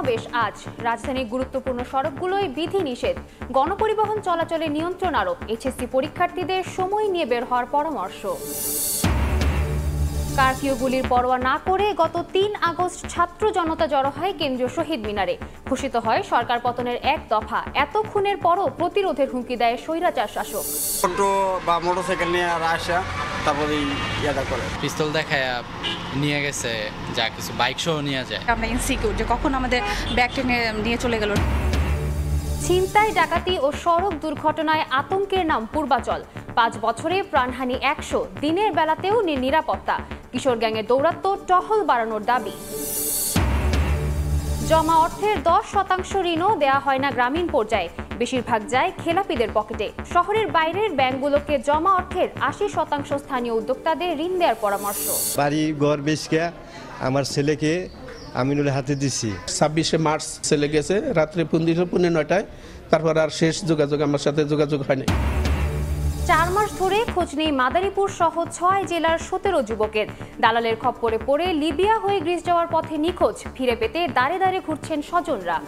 সমাবেশ আজ। রাজধানীর গুরুত্বপূর্ণ সড়কগুলোয় বিধিনিষেধ, গণপরিবহন চলাচলে নিয়ন্ত্রণ আরোপ, এইচএসসি পরীক্ষার্থীদের সময় নিয়ে বের হওয়ার পরামর্শ। কারফিউগুলির পরোয়া না করে গত ৩ আগস্ট ছাত্র জনতা জড়ো হয় কেন্দ্রীয় শহীদ মিনারে। ঘোষিত হয় সরকার পতনের এক দফা। এত খুনের পরও প্রতিরোধের হুমকি দেয় স্বৈরাচার শাসক। অটো বা মোটরসাইকেল নিয়ে আসা, তারপরে ইয়াদা করে পিস্তল দেখায় নিয়ে গেছে, যা কিছু বাইক সহ নিয়ে যায়। আমরা ইনসিকিউর যে কখন আমাদের ব্যাগটা নিয়ে চলে গেল। ছিনতাই, ডাকাতি ও সড়ক দুর্ঘটনায় আতঙ্কের নাম পূর্বাচল। ৫ বছরে প্রাণহানি ১০০, দিনের বেলাতেও নিরাপত্তা। কিশোর গ্যাংয়ের দৌরাত্ম্য, টহল বাড়ানোর দাবি। জমা অর্থের ১০% ঋণও দেয়া হয় না গ্রামীণ পর্যায়ে, বেশিরভাগ যায় খেলাপিদের পকেটে। শহরের বাইরের ব্যাংকগুলোকে জমা অর্থের ৮০% স্থানীয় উদ্যোক্তাদের ঋণ দেওয়ার পরামর্শ। বাড়ি ঘর বেচকে আমার ছেলেকে আমিনুল হাতে দিছি। ২৬শে মার্চ ছেলে গেছে রাত্রে ৯টায়, তারপর আর শেষ যোগাযোগ আমার সাথে যোগাযোগ হয়নি। ৪ মাস ধরে খোঁজ নেই মাদারীপুর সহ ৬ জেলার ১৭ যুবকের। দালালের খপ্পরে পড়ে লিবিয়া হয়ে গ্রিস যাওয়ার পথে নিখোঁজ। ফিরে পেতে দাঁড়ে দাঁড়ে ঘুরছেন স্বজনরা।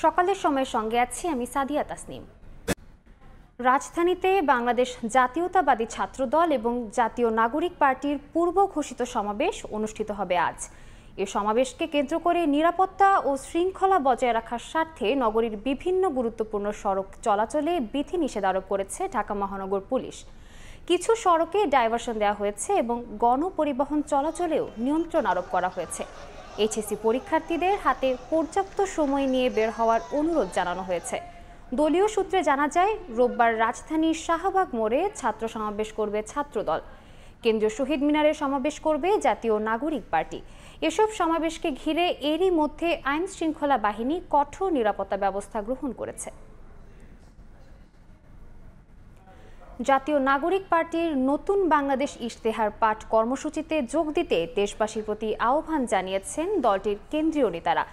সকালের সময়ের সঙ্গে আছি আমি সাদিয়া তাসনিম। রাজধানীতে বাংলাদেশ জাতীয়তাবাদী ছাত্রদল এবং জাতীয় নাগরিক পার্টির পূর্ব ঘোষিত সমাবেশ অনুষ্ঠিত হবে আজ। এ সমাবেশকে কেন্দ্র করে নিরাপত্তা ও শৃঙ্খলা বজায় রাখার স্বার্থে নগরীর বিভিন্ন গুরুত্বপূর্ণ সড়ক চলাচলে বিধিনিষেধ আরোপ করেছে ঢাকা মহানগর পুলিশ। কিছু সড়কে ডাইভারশন দেওয়া হয়েছে এবং গণপরিবহন চলাচলেও নিয়ন্ত্রণ আরোপ করা হয়েছে। এইচএসসি পরীক্ষার্থীদের হাতে পর্যাপ্ত সময় নিয়ে বের হওয়ার অনুরোধ জানানো হয়েছে। দলীয় সূত্রে জানা যায়, রোববার রাজধানীর শাহবাগ মোড়ে ছাত্র সমাবেশ করবে ছাত্রদল। কেন্দ্রীয় শহীদ মিনারে সমাবেশ করবে জাতীয় নাগরিক পার্টি। এসব সমাবেশকে ঘিরে এরই মধ্যে আইন শৃঙ্খলা বাহিনী কঠোর নিরাপত্তা ব্যবস্থা গ্রহণ করেছে। জাতীয় নাগরিক পার্টির নতুন বাংলাদেশ ইশতেহার পাঠ কর্মসূচিতে যোগ দিতে দেশবাসীর প্রতি আহ্বান জানিয়েছেন দলটির কেন্দ্রীয় নেতারা।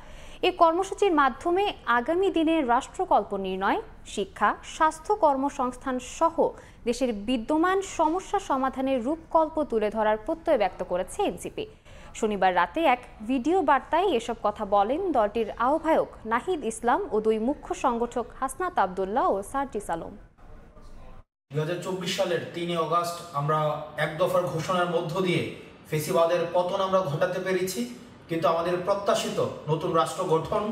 এই কর্মসূচির মাধ্যমে আগামী দিনের রাষ্ট্রকল্প নির্ণয়, শিক্ষা, স্বাস্থ্য, কর্মসংস্থান সহ দেশের বিদ্যমান সমস্যা সমাধানের রূপকল্প তুলে ধরার প্রত্যয় ব্যক্ত করেছে এনসিপি। শনিবার রাতে এক ভিডিও বার্তায় এসব কথা বলেন দলটির আহ্বায়ক নাহিদ ইসলাম ও ২ মুখ্য সংগঠক হাসনাত আবদুল্লাহ ও সার্জিস আলম। ২০২৪ সালের ৩ আগস্ট আমরা এক দফার ঘোষণার মধ্য দিয়ে ফেসিবাদের পতন আমরা ঘটাতে পেরেছি, কিন্তু আমাদের প্রত্যাশিত নতুন রাষ্ট্র গঠন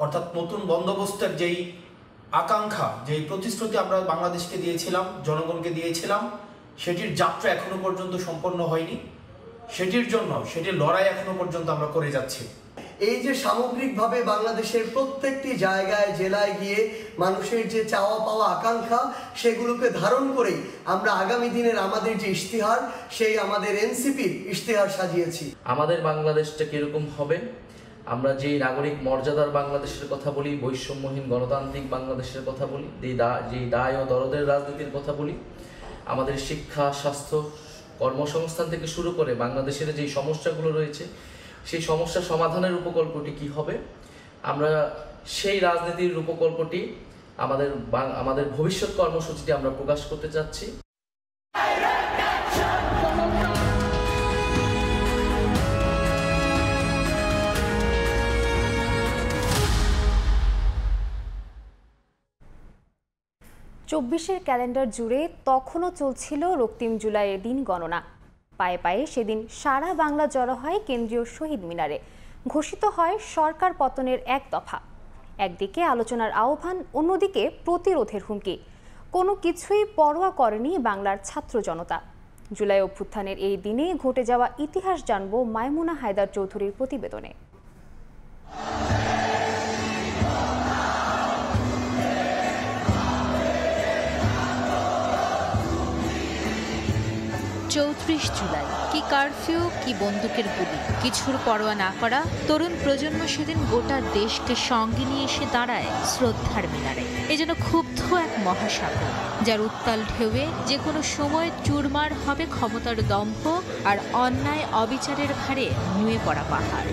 অর্থাৎ নতুন বন্দোবস্তের যেই আকাঙ্ক্ষা, যেই প্রতিশ্রুতি আমরা বাংলাদেশকে দিয়েছিলাম, জনগণকে দিয়েছিলাম, সেটির যাত্রা এখনো পর্যন্ত সম্পন্ন হয়নি। সেটির লড়াই এখনো পর্যন্ত আমরা করে যাচ্ছি। এই যে সামগ্রিকভাবে বাংলাদেশের প্রত্যেকটি জায়গায় জেলায় গিয়ে মানুষের যে চাওয়া পাওয়া আকাঙ্ক্ষা, সেগুলোকে ধারণ করেই আমরা আগামী দিনের আমাদের যে ইশতেহার, সেই আমাদের এনসিপির ইশতেহার সাজিয়েছি। আমাদের বাংলাদেশটা কিরকম হবে, আমরা যে নাগরিক মর্যাদার বাংলাদেশের কথা বলি, বৈষম্যহীন গণতান্ত্রিক বাংলাদেশের কথা বলি, যে দায় ও দরদের রাজনীতির কথা বলি, আমাদের শিক্ষা, স্বাস্থ্য, কর্মসংস্থান থেকে শুরু করে বাংলাদেশের যে সমস্যাগুলো রয়েছে, সেই সমস্যা সমাধানের রূপকল্পটি কি হবে, আমরা সেই রাজনীতির রূপকল্পটি আমাদের ভবিষ্যৎ কর্মসূচিটি আমরা প্রকাশ করতে চাচ্ছি। চব্বিশের ক্যালেন্ডার জুড়ে তখনও চলছিল রক্তিম জুলাইয়ের দিন গণনা। পায়ে পায়ে সেদিন সারা বাংলা জড়ো হয় কেন্দ্রীয় শহীদ মিনারে। ঘোষিত হয় সরকার পতনের এক দফা। একদিকে আলোচনার আহ্বান, অন্যদিকে প্রতিরোধের হুমকি। কোনো কিছুই পরোয়া করেনি বাংলার ছাত্র জনতা। জুলাই অভ্যুত্থানের এই দিনে ঘটে যাওয়া ইতিহাস জানব মাইমুনা হায়দার চৌধুরীর প্রতিবেদনে। ৩৪ জুলাই, কি কারফিউ, কি বন্দুকের গুলি, কিছুর পরোয়া না করা তরুণ প্রজন্ম সেদিন গোটা দেশকে সঙ্গে নিয়ে এসে দাঁড়ায় শ্রদ্ধার মিনারে। এ যেন ক্ষুব্ধ এক মহাসাগর, যার উত্তাল ঢেউয়ে যে কোনো সময় চুরমার হবে ক্ষমতার দম্ভ আর অন্যায় অবিচারের ভারে নুয়ে পড়া পাহাড়।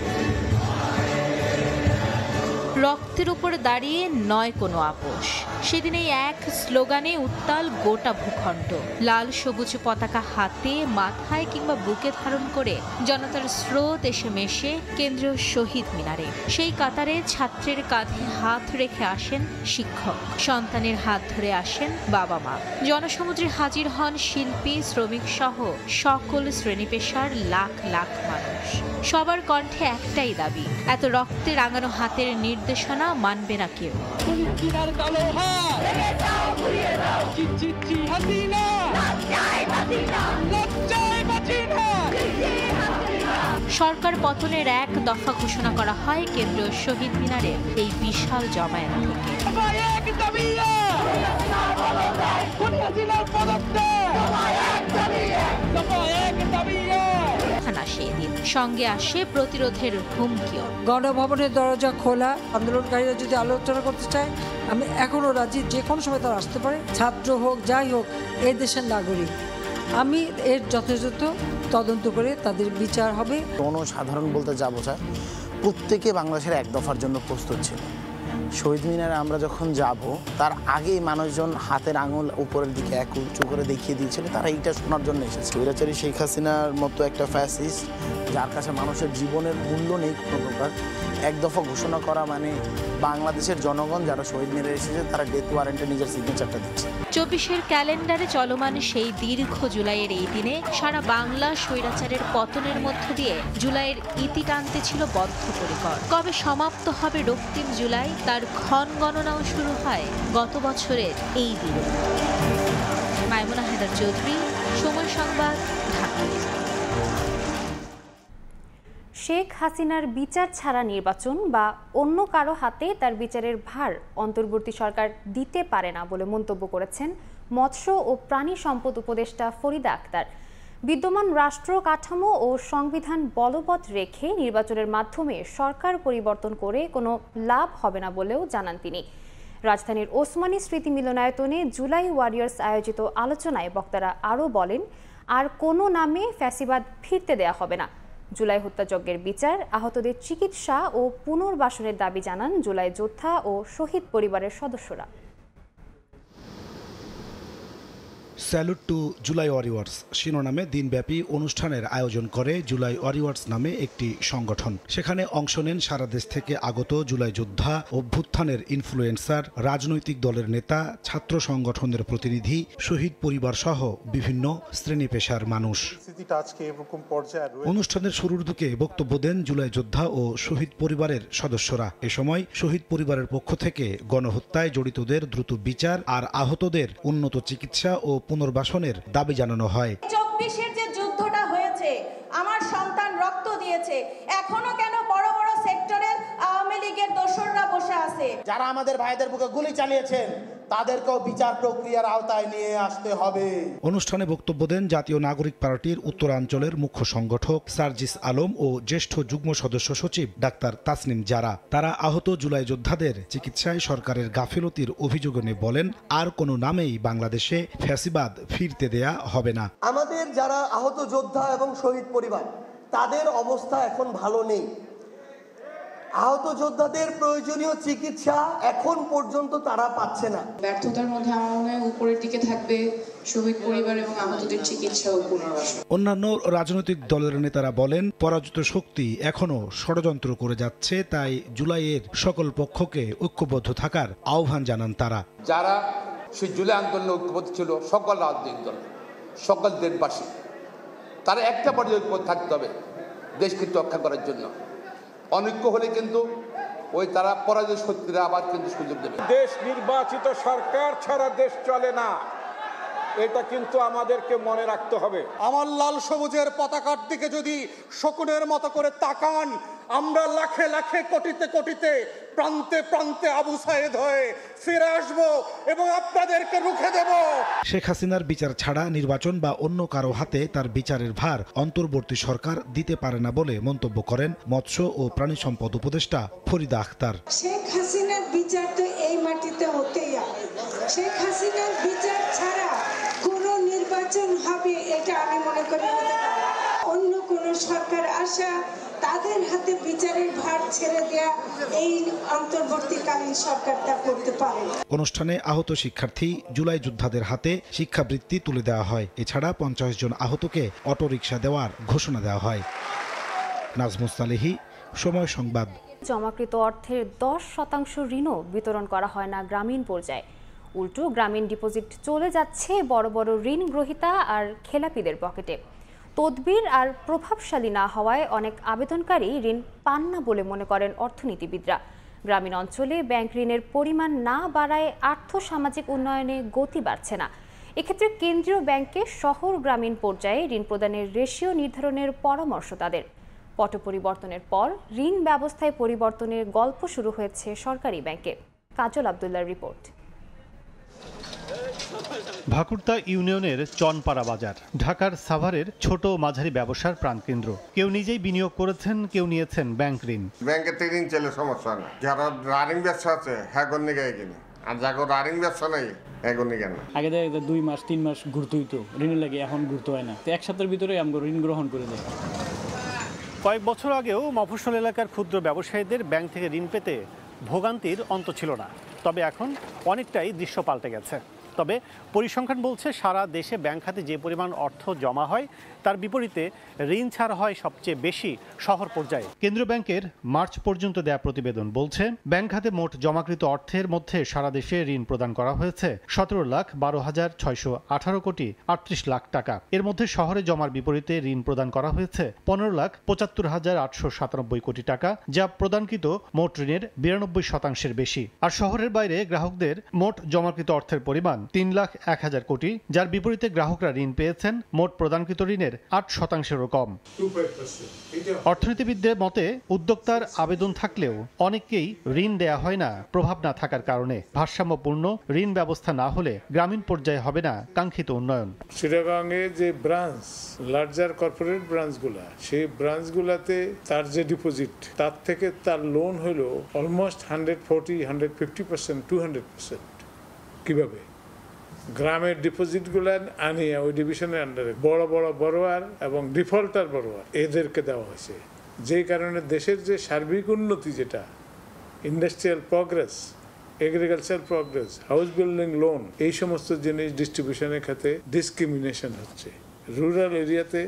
রক্তের উপর দাঁড়িয়ে নয় কোনো আপোষ, সেদিনেই এক স্লোগানে উত্তাল গোটা ভূখণ্ড। লাল সবুজ পতাকা হাতে, মাথায় কিংবা বুকে ধারণ করে জনতার স্রোত এসে মেশে কেন্দ্রীয় শহীদ মিনারে। সেই কাতারে ছাত্রের কাঁধে হাত রেখে আসেন শিক্ষক, সন্তানের হাত ধরে আসেন বাবা মা। জনসমুদ্রে হাজির হন শিল্পী, শ্রমিক সহ সকল শ্রেণী পেশার লাখ লাখ মানুষ। সবার কণ্ঠে একটাই দাবি, এত রক্তে রাঙানো হাতের নির্দেশনা মানবে না কেউ। সরকার পতনের এক দফা ঘোষণা করা হয় কেন্দ্রীয় শহীদ মিনারের এই বিশাল জমায়েত থেকে। সঙ্গে আসে প্রতিরোধের হুমকিও। গণভবনের দরজা খোলা, আন্দোলনকারীরা যদি আলোচনা করতে চায় আমি এখনো রাজি, যে কোনো সময় তারা আসতে পারে। ছাত্র হোক, যাই হোক, এই দেশের নাগরিক। আমি এর যথাযথ তদন্ত করে তাদের বিচার হবে। জনসাধারণ বলতে যা বোঝায়, প্রত্যেকে বাংলাদেশের এক দফার জন্য প্রস্তুত ছিল। শহীদ মিনারে আমরা যখন যাব, তার আগেই মানুষজন হাতের আঙুল উপরের দিকে এক উঁচু করে দেখিয়ে দিয়েছিল তারা এইটা শোনার জন্য এসেছে। স্বৈরাচারী শেখ হাসিনার মতো একটা ফ্যাসিস্ট, যার কাছে মানুষের জীবনের মূল্য নেই কোনো প্রকার, এক দফা ঘোষণা করা মানে বাংলাদেশের জনগণ যারা শহীদ মিনারে এসেছে তারা ডেথ ওয়ারেন্টে নিজের সিগনেচারটা দিচ্ছে। 24-এর ক্যালেন্ডারে চলমান সেই দীর্ঘ জুলাইয়ের এই দিনে সারা বাংলা স্বৈরাচারের পতনের মধ্য দিয়ে জুলাইয়ের ইতি টানতে ছিল বদ্ধপরিকর। কবে সমাপ্ত হবে রক্তিম জুলাই, তার ক্ষণ গণনাও শুরু হয় গত বছরের এই দিনে। মাইমুনা হায়দার চৌধুরী, সময় সংবাদ, ঢাকা। শেখ হাসিনার বিচার ছাড়া নির্বাচন বা অন্য কারো হাতে তার বিচারের ভার অন্তর্বর্তী সরকার দিতে পারে না বলে মন্তব্য করেছেন মৎস্য ও প্রাণী সম্পদ উপদেষ্টা ফরিদা আক্তার। বিদ্যমান রাষ্ট্র কাঠামো ও সংবিধান বলবৎ রেখে নির্বাচনের মাধ্যমে সরকার পরিবর্তন করে কোনো লাভ হবে না বলেও জানান তিনি। রাজধানীর ওসমানী স্মৃতি মিলনায়তনে জুলাই ওয়ারিয়ার্স আয়োজিত আলোচনায় বক্তারা আরও বলেন, আর কোনো নামে ফ্যাসিবাদ ফিরতে দেয়া হবে না। জুলাই হত্যাযজ্ঞের বিচার, আহতদের চিকিৎসা ও পুনর্বাসনের দাবি জানান জুলাই যোদ্ধা ও শহীদ পরিবারের সদস্যরা। স্যালুট টু জুলাই ওয়ারিয়ার্স শিরোনামে দিনব্যাপী অনুষ্ঠানের আয়োজন করে জুলাই ওয়ারিয়ার্স নামে একটি সংগঠন। সেখানে অংশ নেন সারা দেশ থেকে আগত জুলাই যোদ্ধা, অভ্যুত্থানের ইনফ্লুয়েন্সার, রাজনৈতিক দলের নেতা, ছাত্র সংগঠনের প্রতিনিধি, শহীদ পরিবার সহ বিভিন্ন শ্রেণী পেশার মানুষ। অনুষ্ঠানের শুরুর দিকে বক্তব্য দেন জুলাই যোদ্ধা ও শহীদ পরিবারের সদস্যরা। এ সময় শহীদ পরিবারের পক্ষ থেকে গণহত্যায় জড়িতদের দ্রুত বিচার আর আহতদের উন্নত চিকিৎসা ও পুনর্বাসনের দাবি জানানো হয়। 24-এর যে যুদ্ধটা হয়েছে, আমার সন্তান রক্ত দিয়েছে, এখনো কেন বড় বড় সেক্টরে আওয়ামী লীগের দোসররা বসে আছে? যারা আমাদের ভাইদের বুকে গুলি চালিয়েছেন তাদেরকেও বিচার প্রক্রিয়ার আওতায় নিয়ে আসতে হবে। অনুষ্ঠানে বক্তব্য দেন জাতীয় নাগরিক পার্টির উত্তরাঞ্চলের মুখ্য সংগঠক সার্জিস আলম ও জ্যেষ্ঠ যুগ্ম সদস্য সচিব ডাক্তার তাসনিম জারা। তারা আহত জুলাই যোদ্ধাদের চিকিৎসায় সরকারের গাফিলতির অভিযোগ এনে বলেন, আর কোনো নামেই বাংলাদেশে ফ্যাসিবাদ ফিরতে দেয়া হবে না। আমাদের যারা আহত যোদ্ধা এবং শহীদ পরিবার, তাদের অবস্থা এখন ভালো নেই। আহত যোদ্ধাদের প্রয়োজনীয় চিকিৎসা এখন পর্যন্ত তারা পাচ্ছে না। ব্যর্থতার মধ্যে আমার মনে হয় উপরের দিকে থাকবে শহীদ পরিবার এবং আহতদের চিকিৎসা ও পুনর্বাসন। অন্যান্য রাজনৈতিক দলের নেতারা বলেন, পরাজিত শক্তি এখনো ষড়যন্ত্র করে যাচ্ছে, তাই জুলাইয়ের সকল পক্ষকে ঐক্যবদ্ধ থাকার আহ্বান জানান তারা। যারা সেই জুলাই আন্দোলনে ঐক্যবদ্ধ ছিল, সকল রাজনৈতিক দল, সকল দেশবাসী, তারা একটা পর্যায়ে ঐক্যবদ্ধ থাকতে হবে দেশকে রক্ষা করার জন্য। অনৈক্য হলে কিন্তু ওই তারা পরাজয় শক্তিরা আবার কিন্তু সুযোগ দেবে। দেশ নির্বাচিত সরকার ছাড়া দেশ চলে না, এটা কিন্তু আমাদেরকে মনে রাখতে হবে। আমার লাল সবুজের পতাকার দিকে যদি শকুনের মতো করে তাকান, আমরা লাখে লাখে কোটিতে কোটিতে প্রান্তে প্রান্তে আবু সাইদ হয়ে ফিরে আসব এবং আপনাদেরকে রুখে দেব। শেখ হাসিনার বিচার ছাড়া নির্বাচন বা অন্য কারো হাতে তার বিচারের ভার অন্তর্বর্তী সরকার দিতে পারে না বলে মন্তব্য করেন মৎস্য ও প্রাণী সম্পদ উপদেষ্টা ফরিদা আক্তার। শেখ হাসিনার বিচার তো এই মাটিতে হতেই হবে। শেখ হাসিনার বিচার ছাড়া কোনো নির্বাচন হবে এটা আমি মনে করি অন্য কোনো সরকার আসা তাদের হাতে বিচারের ভার ছেড়ে দেয়া এই অন্তর্বর্তীকালীন সরকার তা করতে পারে। অনুষ্ঠানে আহত শিক্ষার্থী জুলাই যোদ্ধাদের হাতে শিক্ষাবৃত্তি তুলে দেওয়া হয়। এছাড়া 50 জন আহতকে অটোরিকশা দেওয়ার ঘোষণা দেওয়া হয়। নাজমুস সালেহী, সময় সংবাদ। জমাকৃত অর্থের 10% ঋণও বিতরণ করা হয় না গ্রামীণ পর্যায়ে। উল্টো গ্রামীণ ডিপোজিট চলে যাচ্ছে বড় বড় ঋণ গ্রহীতা আর খেলাপিদের পকেটে। তদবির আর প্রভাবশালী না হওয়ায় অনেক আবেদনকারী ঋণ পান না বলে মনে করেন অর্থনীতিবিদরা। গ্রামীণ অঞ্চলে ব্যাংক ঋণের পরিমাণ না বাড়ায় আর্থসামাজিক উন্নয়নে গতি বাড়ছে না। এক্ষেত্রে কেন্দ্রীয় ব্যাংকে শহর গ্রামীণ পর্যায়ে ঋণ প্রদানের রেশিও নির্ধারণের পরামর্শ তাদের। পট পরিবর্তনের পর ঋণ ব্যবস্থায় পরিবর্তনের গল্প শুরু হয়েছে সরকারি ব্যাংকে। কাজল আব্দুল্লাহর রিপোর্ট। ভাকুরতা ইউনিয়নের চনপাড়া বাজার ঢাকার সাভারের ছোট মাঝারি ব্যবসার প্রাণকেন্দ্র। কেউ নিজেই বিনিয়োগ করেছেন, কেউ নিয়েছেন ব্যাংক ঋণ। ব্যাংকের থেকে ঋণ চাইলে সমস্যা না। যারা রানিং ব্যবসা আছে হ্যাঁ নিগায় কিনে, আর যাকে রানিং ব্যবসা নাই এখন নিগান না। আগে দেখা 2 মাস 3 মাস ঘুরতে হইতো ঋণের লাগে, এখন ঘুরতে হয় না। এক সপ্তাহের ভিতরে আমরা ঋণ গ্রহণ করে দেয়। কয়েক বছর আগেও মফস্বল এলাকার ক্ষুদ্র ব্যবসায়ীদের ব্যাংক থেকে ঋণ পেতে ভোগান্তির অন্ত ছিল না। তবে এখন অনেকটাই দৃশ্য পাল্টে গেছে। তবে পরিসংখ্যান বলছে সারা দেশে ব্যাংক খাতে যে পরিমাণ অর্থ জমা হয় তার বিপরীতে ঋণ ছাড় হয় সবচেয়ে বেশি শহর পর্যায়ে। কেন্দ্রীয় ব্যাংকের মার্চ পর্যন্ত দেয়া প্রতিবেদন বলছে ব্যাংক খাতে মোট জমাকৃত অর্থের মধ্যে সারা দেশে ঋণ প্রদান করা হয়েছে 17,12,618 কোটি 38 লাখ টাকা। এর মধ্যে শহরে জমার বিপরীতে ঋণ প্রদান করা হয়েছে 15,75,897 কোটি টাকা, যা প্রদানকৃত মোট ঋণের 92% বেশি। আর শহরের বাইরে গ্রাহকদের মোট জমাকৃত অর্থের পরিমাণ 3,01,000 কোটি, যার বিপরীতে গ্রাহকরা ঋণ পেয়েছেন মোট প্রদানকৃত ঋণের 8%-এরও কম। অর্থনীতিবিদদের মতে উদ্যোক্তার আবেদন থাকলেও অনেককেই ঋণ দেয়া হয় না প্রভাব না থাকার কারণে। ভারসাম্যপূর্ণ ঋণ ব্যবস্থা না হলে গ্রামীণ পর্যায়ে হবে না কাঙ্ক্ষিত উন্নয়ন। চিটাগাংয়ে যে ব্রাঞ্চ, লার্জার কর্পোরেট ব্রাঞ্চগুলা, সেই ব্রাঞ্চগুলাতে তার যে ডিপোজিট তার থেকে তার লোন হলো অলমোস্ট 140, 150%, 200%। কিভাবে গ্রামের ডিপোজিটগুলো আনিয়ে ওই ডিভিশনের আন্ডারে বড় বড় বড়োয়ার এবং ডিফল্টার বড়োয়ার এদেরকে দেওয়া হয়েছে, যেই কারণে দেশের যে সার্বিক উন্নতি, যেটা industrial progress, agriculture progress, house building loan, এই সমস্ত জিনিস ডিস্ট্রিবিউশনের ক্ষেত্রে ডিসক্রিমিনেশন হচ্ছে। রুরাল এরিয়াতে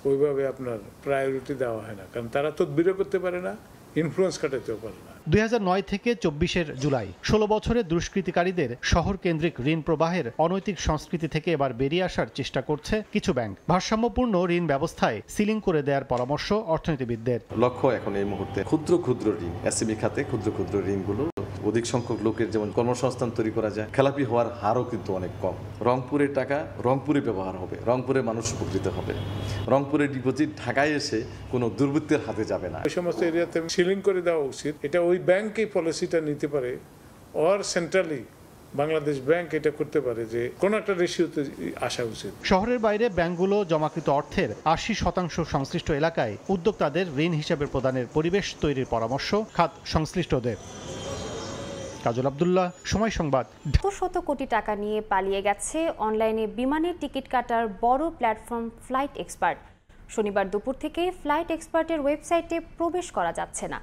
ওইভাবে আপনার প্রায়োরিটি দেওয়া হয় না, কারণ তারা তদবিরও করতে পারে না, ইনফ্লুয়েন্স কাটাতেও পারে না। 2009 থেকে 24 জুলাই 16 বছরের দুষ্কৃতিকারীদের শহর কেন্দ্রিক ঋণ প্রবাহের অনৈতিক সংস্কৃতি থেকে এবার বেরিয়ে আসার চেষ্টা করছে কিছু ব্যাংক। ভারসাম্যপূর্ণ ঋণ ব্যবস্থায় সিলিং করে দেওয়ার পরামর্শ অর্থনীতিবিদদের। লক্ষ্য এখন এই মুহূর্তে ক্ষুদ্র ঋণ, এসএমই খাতে ক্ষুদ্র ঋণগুলো অধিক সংখ্যক লোকের যেমন কর্মসংস্থান তৈরি করা যায়, খেলাপি হওয়ার হারও কিন্তু অনেক কম। রংপুরের টাকা রংপুরে ব্যবহার হবে, রংপুরের মানুষ উপকৃত হবে। রংপুরের ডিপোজিট ঢাকায় এসে কোনো দুর্বৃত্তের হাতে যাবে না। এই সমস্ত এরিয়াতে সিলিং করে দেওয়া উচিত। এটা ওই ব্যাংকই পলিসিটা নিতে পারে, অর সেন্ট্রালি বাংলাদেশ ব্যাংক এটা করতে পারে যে কোন একটা রেশিওতে আসা উচিত। শহরের বাইরে ব্যাংকগুলো জমাকৃত অর্থের 80% সংশ্লিষ্ট এলাকায় উদ্যোক্তাদের ঋণ হিসেবে প্রদানের পরিবেশ তৈরির পরামর্শ খাত সংশ্লিষ্টদের। কাজল আব্দুল্লাহ, সময় সংবাদ। শত কোটি টাকা নিয়ে পালিয়ে গেছে অনলাইনে বিমানের টিকিট কাটার বড় প্ল্যাটফর্ম ফ্লাইট এক্সপার্ট। শনিবার দুপুর থেকে ফ্লাইট এক্সপার্টের ওয়েবসাইটে প্রবেশ করা যাচ্ছে না।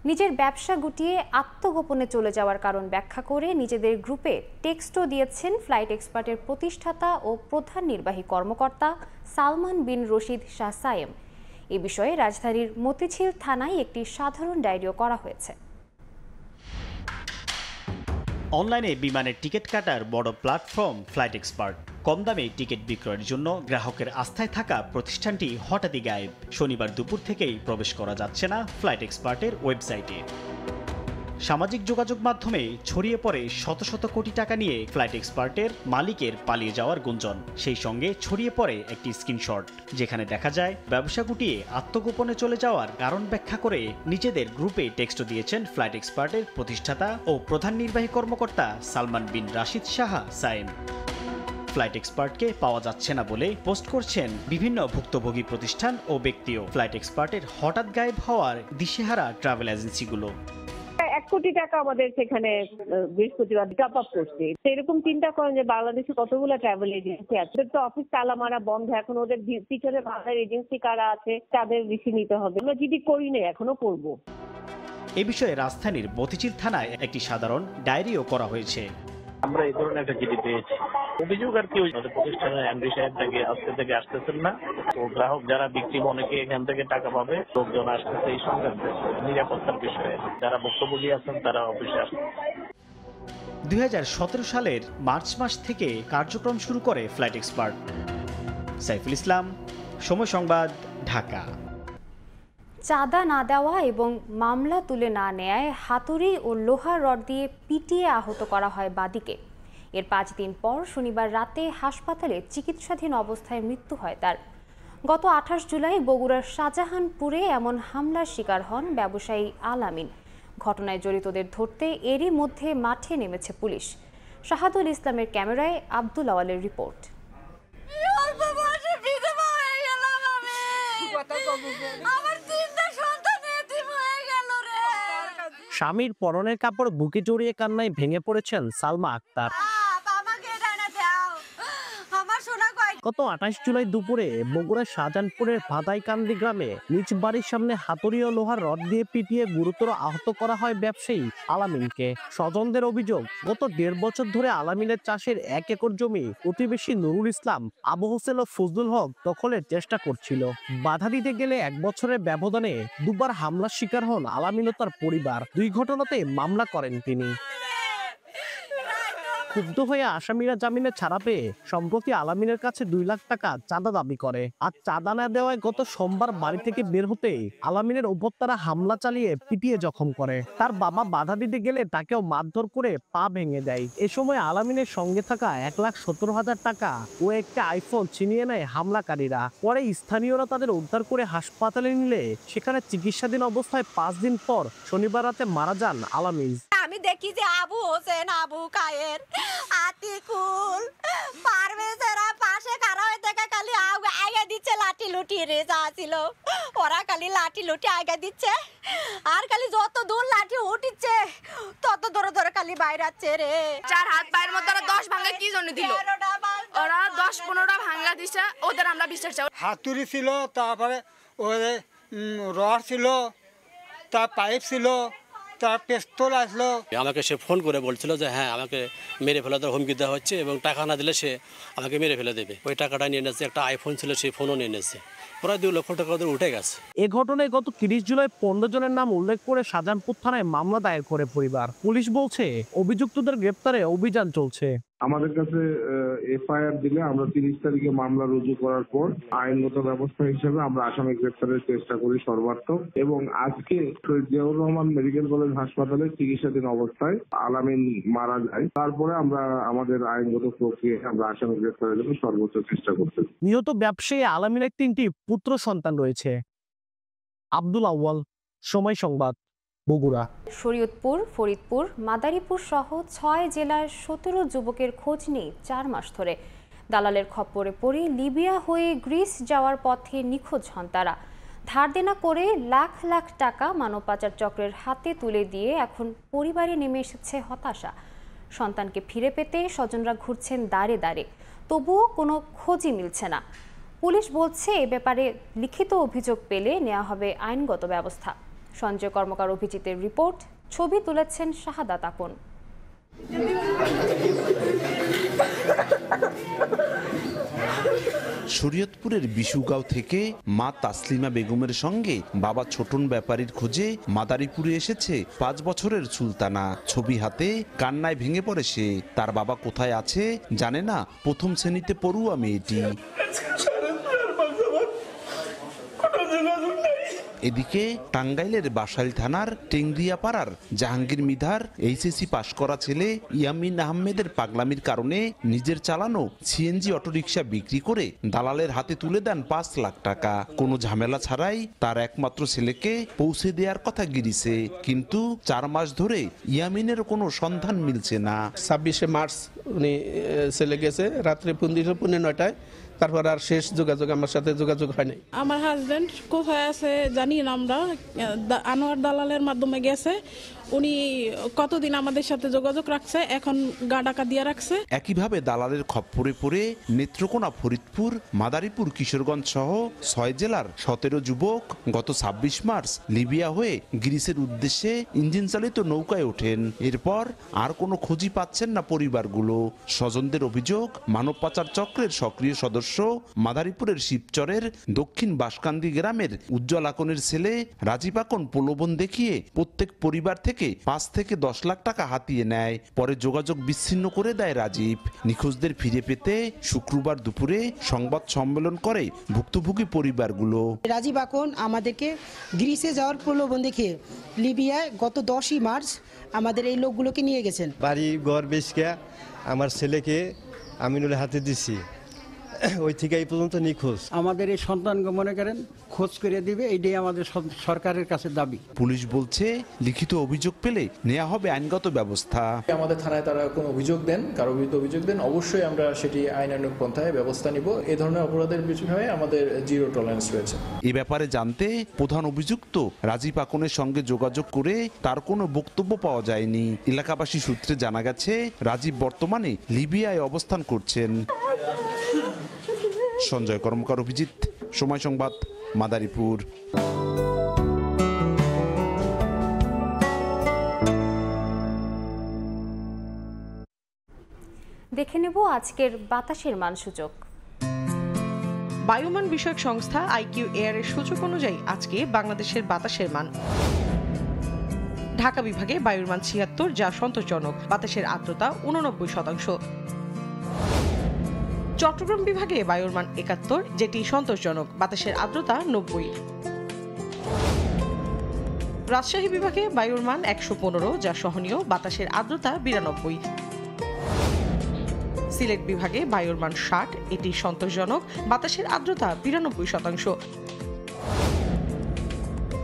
নিজের ব্যবসা গুটিয়ে আত্মগোপনে চলে যাওয়ার কারণ ব্যাখ্যা করে নিজেদের গ্রুপে টেক্সটও দিয়েছেন ফ্লাইট এক্সপার্টের প্রতিষ্ঠাতা ও প্রধান নির্বাহী কর্মকর্তা সালমান বিন রশিদ শাহ সায়েম। এ বিষয়ে রাজধানীর মতিঝিল থানায় একটি সাধারণ ডায়েরিও করা হয়েছে। অনলাইনে বিমানের টিকিট কাটার বড় প্ল্যাটফর্ম ফ্লাইট এক্সপার্ট। কম দামে টিকিট বিক্রয়ের জন্য গ্রাহকের আস্থায় থাকা প্রতিষ্ঠানটি হঠাৎই গায়েব। শনিবার দুপুর থেকেই প্রবেশ করা যাচ্ছে না ফ্লাইট এক্সপার্টের ওয়েবসাইটে। সামাজিক যোগাযোগ মাধ্যমে ছড়িয়ে পড়ে শত কোটি টাকা নিয়ে ফ্লাইট এক্সপার্টের মালিকের পালিয়ে যাওয়ার গুঞ্জন। সেই সঙ্গে ছড়িয়ে পড়ে একটি স্ক্রিনশট, যেখানে দেখা যায় ব্যবসা গুটিয়ে আত্মগোপনে চলে যাওয়ার কারণ ব্যাখ্যা করে নিজেদের গ্রুপে টেক্সট দিয়েছেন ফ্লাইট এক্সপার্টের প্রতিষ্ঠাতা ও প্রধান নির্বাহী কর্মকর্তা সালমান বিন রাশিদ শাহ সায়েম। ফ্লাইট এক্সপার্টকে পাওয়া যাচ্ছে না বলে পোস্ট করছেন বিভিন্ন ভুক্তভোগী প্রতিষ্ঠান ও ব্যক্তিও। ফ্লাইট এক্সপার্টের হঠাৎ গায়েব হওয়ার দিশেহারা ট্রাভেল এজেন্সিগুলো। কোটি টাকা আমাদের সেখানে বৃহস্পতিবার টপ আপ করছে। সেরকম চিন্তা করেন যে বাংলাদেশে কতগুলো ট্রাভেল এজেন্সি আছে, তো অফিস তালা মারা বন্ধ, এখন ওদের পিছনে বাংলার এজেন্সি কারা আছে তাদের রিসি নিতে হবে। আমরা যদি করি না, এখনো করব। এ বিষয়ে রাজধানীর মতিঝিল থানায় একটি সাধারণ ডায়েরিও করা হয়েছে। আমরা এই ধরনের একটা জিডি পেয়েছি। অভিযোগ আর কি আমাদের প্রতিষ্ঠানের এমডি সাহেব থেকে আজকে থেকে আসতেছেন না, তো গ্রাহক যারা বিক্রিম অনেকে এখান থেকে টাকা পাবে, লোকজন আসতেছে এই সংক্রান্তে নিরাপত্তার বিষয়ে যারা ভুক্তভোগী আছেন তারা অফিসে আসছে। 2017 সালের মার্চ মাস থেকে কার্যক্রম শুরু করে ফ্লাইট এক্সপার্ট। সাইফুল ইসলাম, সময় সংবাদ, ঢাকা। চাঁদা না দেওয়া এবং মামলা তুলে না নেয়ায় হাতুড়ি ও লোহার রড দিয়ে পিটিয়ে আহত করা হয় বাদীকে। এর 5 দিন পর শনিবার রাতে হাসপাতালে চিকিৎসাধীন অবস্থায় মৃত্যু হয় তার। গত 28 জুলাই বগুড়ার শাহজাহানপুরে এমন হামলার শিকার হন ব্যবসায়ী আল-আমিন। ঘটনায় জড়িতদের ধরতে এরই মধ্যে মাঠে নেমেছে পুলিশ। শাহাদুল ইসলামের ক্যামেরায় আব্দুল আওয়ালের রিপোর্ট। স্বামীর পরনের কাপড় বুকে জড়িয়ে কান্নায় ভেঙে পড়েছেন সালমা আক্তার। গত 28 জুলাই দুপুরে বগুড়ার শাহজাহানপুরের ভাদাইকান্দি গ্রামে নিজ বাড়ির সামনে হাতুড়ি ও লোহার রড দিয়ে পিটিয়ে গুরুতর আহত করা হয় ব্যবসায়ী আল-আমিনকে। স্বজনদের অভিযোগ, গত 1.5 বছর ধরে আল-আমিনের চাষের 1 একর জমি প্রতিবেশী নুরুল ইসলাম, আবু হোসেন ও ফজলুল হক দখলের চেষ্টা করছিল। বাধা দিতে গেলে 1 বছরের ব্যবধানে দুবার হামলার শিকার হন আল-আমিন ও তার পরিবার। 2 ঘটনাতে মামলা করেন তিনি। ক্ষুব্ধ হয়ে আসামিরা জামিনে ছাড়া পেয়ে সম্প্রতি আল-আমিনের কাছে 2 লাখ টাকা চাঁদা দাবি করে। আর চাঁদা না দেওয়ায় গত সোমবার বাড়ি থেকে বের হতে আল-আমিনের উপর তারা হামলা চালিয়ে পিটিয়ে জখম করে। তার বাবা বাধা দিতে গেলে তাকেও মারধর করে পা ভেঙে দেয়। এ সময় আল-আমিনের সঙ্গে থাকা 1,17,000 টাকা ও একটা আইফোন ছিনিয়ে নেয় হামলাকারীরা। পরে স্থানীয়রা তাদের উদ্ধার করে হাসপাতালে নিলে সেখানে চিকিৎসাধীন অবস্থায় 5 দিন পর শনিবার রাতে মারা যান আল-আমিন। আমি দেখি যে আবু হোসেন, আবু কায়ের, আতিকুল, পারভেজেরা পাশে খাড়া হয়ে থেকে খালি আগে দিচ্ছে লাঠি লুটি রে যা ছিল, ওরা খালি লাঠি লুটি আগে দিচ্ছে আর খালি যত দূর লাঠি উঠিচ্ছে তত দূরে দূরে খালি বাইরাচ্ছে রে। 4 হাত পায়ের মধ্যে ওরা 10 ভাঙা কি জন্য দিল? ওরা 10-15টা ভাঙা দিছে, ওদের আমরা বিশ্বাস চাই। হাতুড়ি ছিল, তারপরে ওদের রড ছিল, তার পাইপ ছিল, তার পিস্তল আসলো। আমাকে সে ফোন করে বলছিল যে হ্যাঁ আমাকে মেরে ফেলে দেওয়ার হুমকি দেওয়া হচ্ছে এবং টাকা না দিলে সে আমাকে মেরে ফেলে দেবে। ওই টাকাটা নিয়ে নিয়েছে, একটা আইফোন ছিল সেই ফোনও নিয়ে নিয়েছে। প্রায় 2 লক্ষ টাকা ওদের উঠে গেছে। এ ঘটনায় গত 30 জুলাই 15 জনের নাম উল্লেখ করে শাহজাহানপুর থানায় মামলা দায়ের করে পরিবার। পুলিশ বলছে অভিযুক্তদের গ্রেপ্তারে অভিযান চলছে। আমাদের কাছে এফআইআর দিলে আমরা 30 তারিখে মামলা রুজু করার পর আইনগত ব্যবস্থা হিসেবে আমরা আসামি গ্রেপ্তারের চেষ্টা করি সর্বাত্মক। এবং আজকে শহীদ জিয়াউর রহমান মেডিকেল কলেজ হাসপাতালে চিকিৎসাধীন অবস্থায় আল-আমিন মারা যায়। তারপরে আমরা আমাদের আইনগত প্রক্রিয়ায় আমরা আসামি গ্রেপ্তারের জন্য সর্বোচ্চ চেষ্টা করছি। নিহত ব্যবসায়ী আল-আমিনের 3টি পুত্র সন্তান রয়েছে। আব্দুল আউয়াল, সময় সংবাদ, বগুড়া। শরীয়তপুর, ফরিদপুর, মাদারীপুর সহ 6 জেলার 17 যুবকের খোঁজ নেই 4 মাস ধরে। দালালের খপ্পরে পড়ে লিবিয়া হয়ে গ্রিস যাওয়ার পথে নিখোঁজ হন তারা। ধার দেনা করে লাখ লাখ টাকা মানব পাচার চক্রের হাতে তুলে দিয়ে এখন পরিবারে নেমে এসেছে হতাশা। সন্তানকে ফিরে পেতে স্বজনরা ঘুরছেন দাঁড়ে দাঁড়ে, তবুও কোনো খোঁজই মিলছে না। পুলিশ বলছে এ ব্যাপারে লিখিত অভিযোগ পেলে নেওয়া হবে আইনগত ব্যবস্থা। সঞ্জয় কর্মকার অভিজিতের রিপোর্ট, ছবি তুলেছেন শাহাদাত আকন। শরীয়তপুরের বিশুগাঁও থেকে মা তাসলিমা বেগমের সঙ্গে বাবা ছোটন ব্যাপারীর খোঁজে মাদারীপুরে এসেছে 5 বছরের সুলতানা। ছবি হাতে কান্নায় ভেঙে পড়ে সে। তার বাবা কোথায় আছে জানে না 1ম শ্রেণীতে পড়ুয়া মেয়েটি। এদিকে টাঙ্গাইলের বাসাইল থানার টেংরিয়াপাড়ার জাহাঙ্গীর মিধার এইচএসসি পাশ করা ছেলে ইয়ামিন আহমেদের পাগলামির কারণে নিজের চালানো সিএনজি অটোরিকশা বিক্রি করে দালালের হাতে তুলে দেন 5 লাখ টাকা। কোনো ঝামেলা ছাড়াই তার একমাত্র ছেলেকে পৌঁছে দেওয়ার কথা গিরিছে, কিন্তু 4 মাস ধরে ইয়ামিনের কোনো সন্ধান মিলছে না। 26শে মার্চ উনি ছেলে গেছে রাত্রে 9:30 টায় তারপর আর শেষ যোগাযোগ আমার সাথে যোগাযোগ হয় নাই। আমার হাজবেন্ড কোথায় আছে জানি না, আমরা আনোয়ার দালালের মাধ্যমে গেছে, উনি কতদিন আমাদের সাথে যোগাযোগ রাখছে, এখন গা ডাকা দিয়ে রাখছে। একইভাবে দালালের খপ্পরে পড়ে নেত্রকোনা, ফরিদপুর, মাদারীপুর, কিশোরগঞ্জ সহ 6 জেলার 17 যুবক গত 26 মার্চ লিবিয়া হয়ে গ্রিসের উদ্দেশ্যে ইঞ্জিন চালিত নৌকায় ওঠেন। এরপর আর কোনো খোঁজই পাচ্ছেন না পরিবারগুলো। স্বজনদের অভিযোগ, মানব পাচার চক্রের সক্রিয় সদস্য মাদারীপুরের শিবচরের দক্ষিণ বাঁশকান্দি গ্রামের উজ্জ্বল আকনের ছেলে রাজীব আকন প্রলোভন দেখিয়ে প্রত্যেক পরিবার থেকে 5 থেকে 10 লাখ টাকা হাতিয়ে নেয়। পরে যোগাযোগ বিচ্ছিন্ন করে দেয় রাজীব। নিখোঁজদের ফিরে পেতে শুক্রবার দুপুরে সংবাদ সম্মেলন করে ভুক্তভোগী পরিবারগুলো। রাজীব আকন আমাদেরকে গ্রিসে যাওয়ার প্রলোভন দেখিয়ে লিবিয়ায় গত 10ই মার্চ আমাদের এই লোকগুলোকে নিয়ে গেছেন। বাড়ি ঘর বেচকে আমার ছেলেকে আমিনুলের হাতে দিছি, ওই থেকে এই পর্যন্ত নিখোঁজ। আমাদের এই সন্তানকে মনে করেন খোঁজ করে দিবে, এইটাই আমাদের সরকারের কাছে দাবি। পুলিশ বলছে লিখিত অভিযোগ পেলে নেওয়া হবে আইনগত ব্যবস্থা। আমাদের থানায় তারা কোনো অভিযোগ দেন, কারো বিরুদ্ধে অভিযোগ দেন, অবশ্যই আমরা সেটি আইনানুগ পন্থায় ব্যবস্থা নিব। এই ধরনের অপরাধের বিষয়ে আমাদের জিরো টলারেন্স রয়েছে। এ ব্যাপারে জানতে প্রধান অভিযুক্ত রাজীব আকনের সঙ্গে যোগাযোগ করে তার কোনো বক্তব্য পাওয়া যায়নি। এলাকাবাসী সূত্রে জানা গেছে রাজীব বর্তমানে লিবিয়ায় অবস্থান করছেন। সঞ্জয় কর্মকার, অভিজিৎ, সময় সংবাদ, মাদারীপুর। দেখে নেব আজকের বাতাসের মান সূচক। বায়ুমান বিষয়ক সংস্থা আইকিউ এয়ার এর সূচক অনুযায়ী আজকে বাংলাদেশের বাতাসের মান: ঢাকা বিভাগে বায়ুর মান ৭৬, যা সন্তোষজনক, বাতাসের আর্দ্রতা ৮৯%। চট্টগ্রাম বিভাগে বায়ুর মান ৭১, যেটি সন্তোষজনক, বাতাসের আর্দ্রতা ৯০। রাজশাহী বিভাগে বায়ুর মান ১১৫, যা সহনীয়, বাতাসের আর্দ্রতা ৯২। সিলেট বিভাগে বায়ুর মান ৬০, এটি সন্তোষজনক, বাতাসের আর্দ্রতা ৯২%।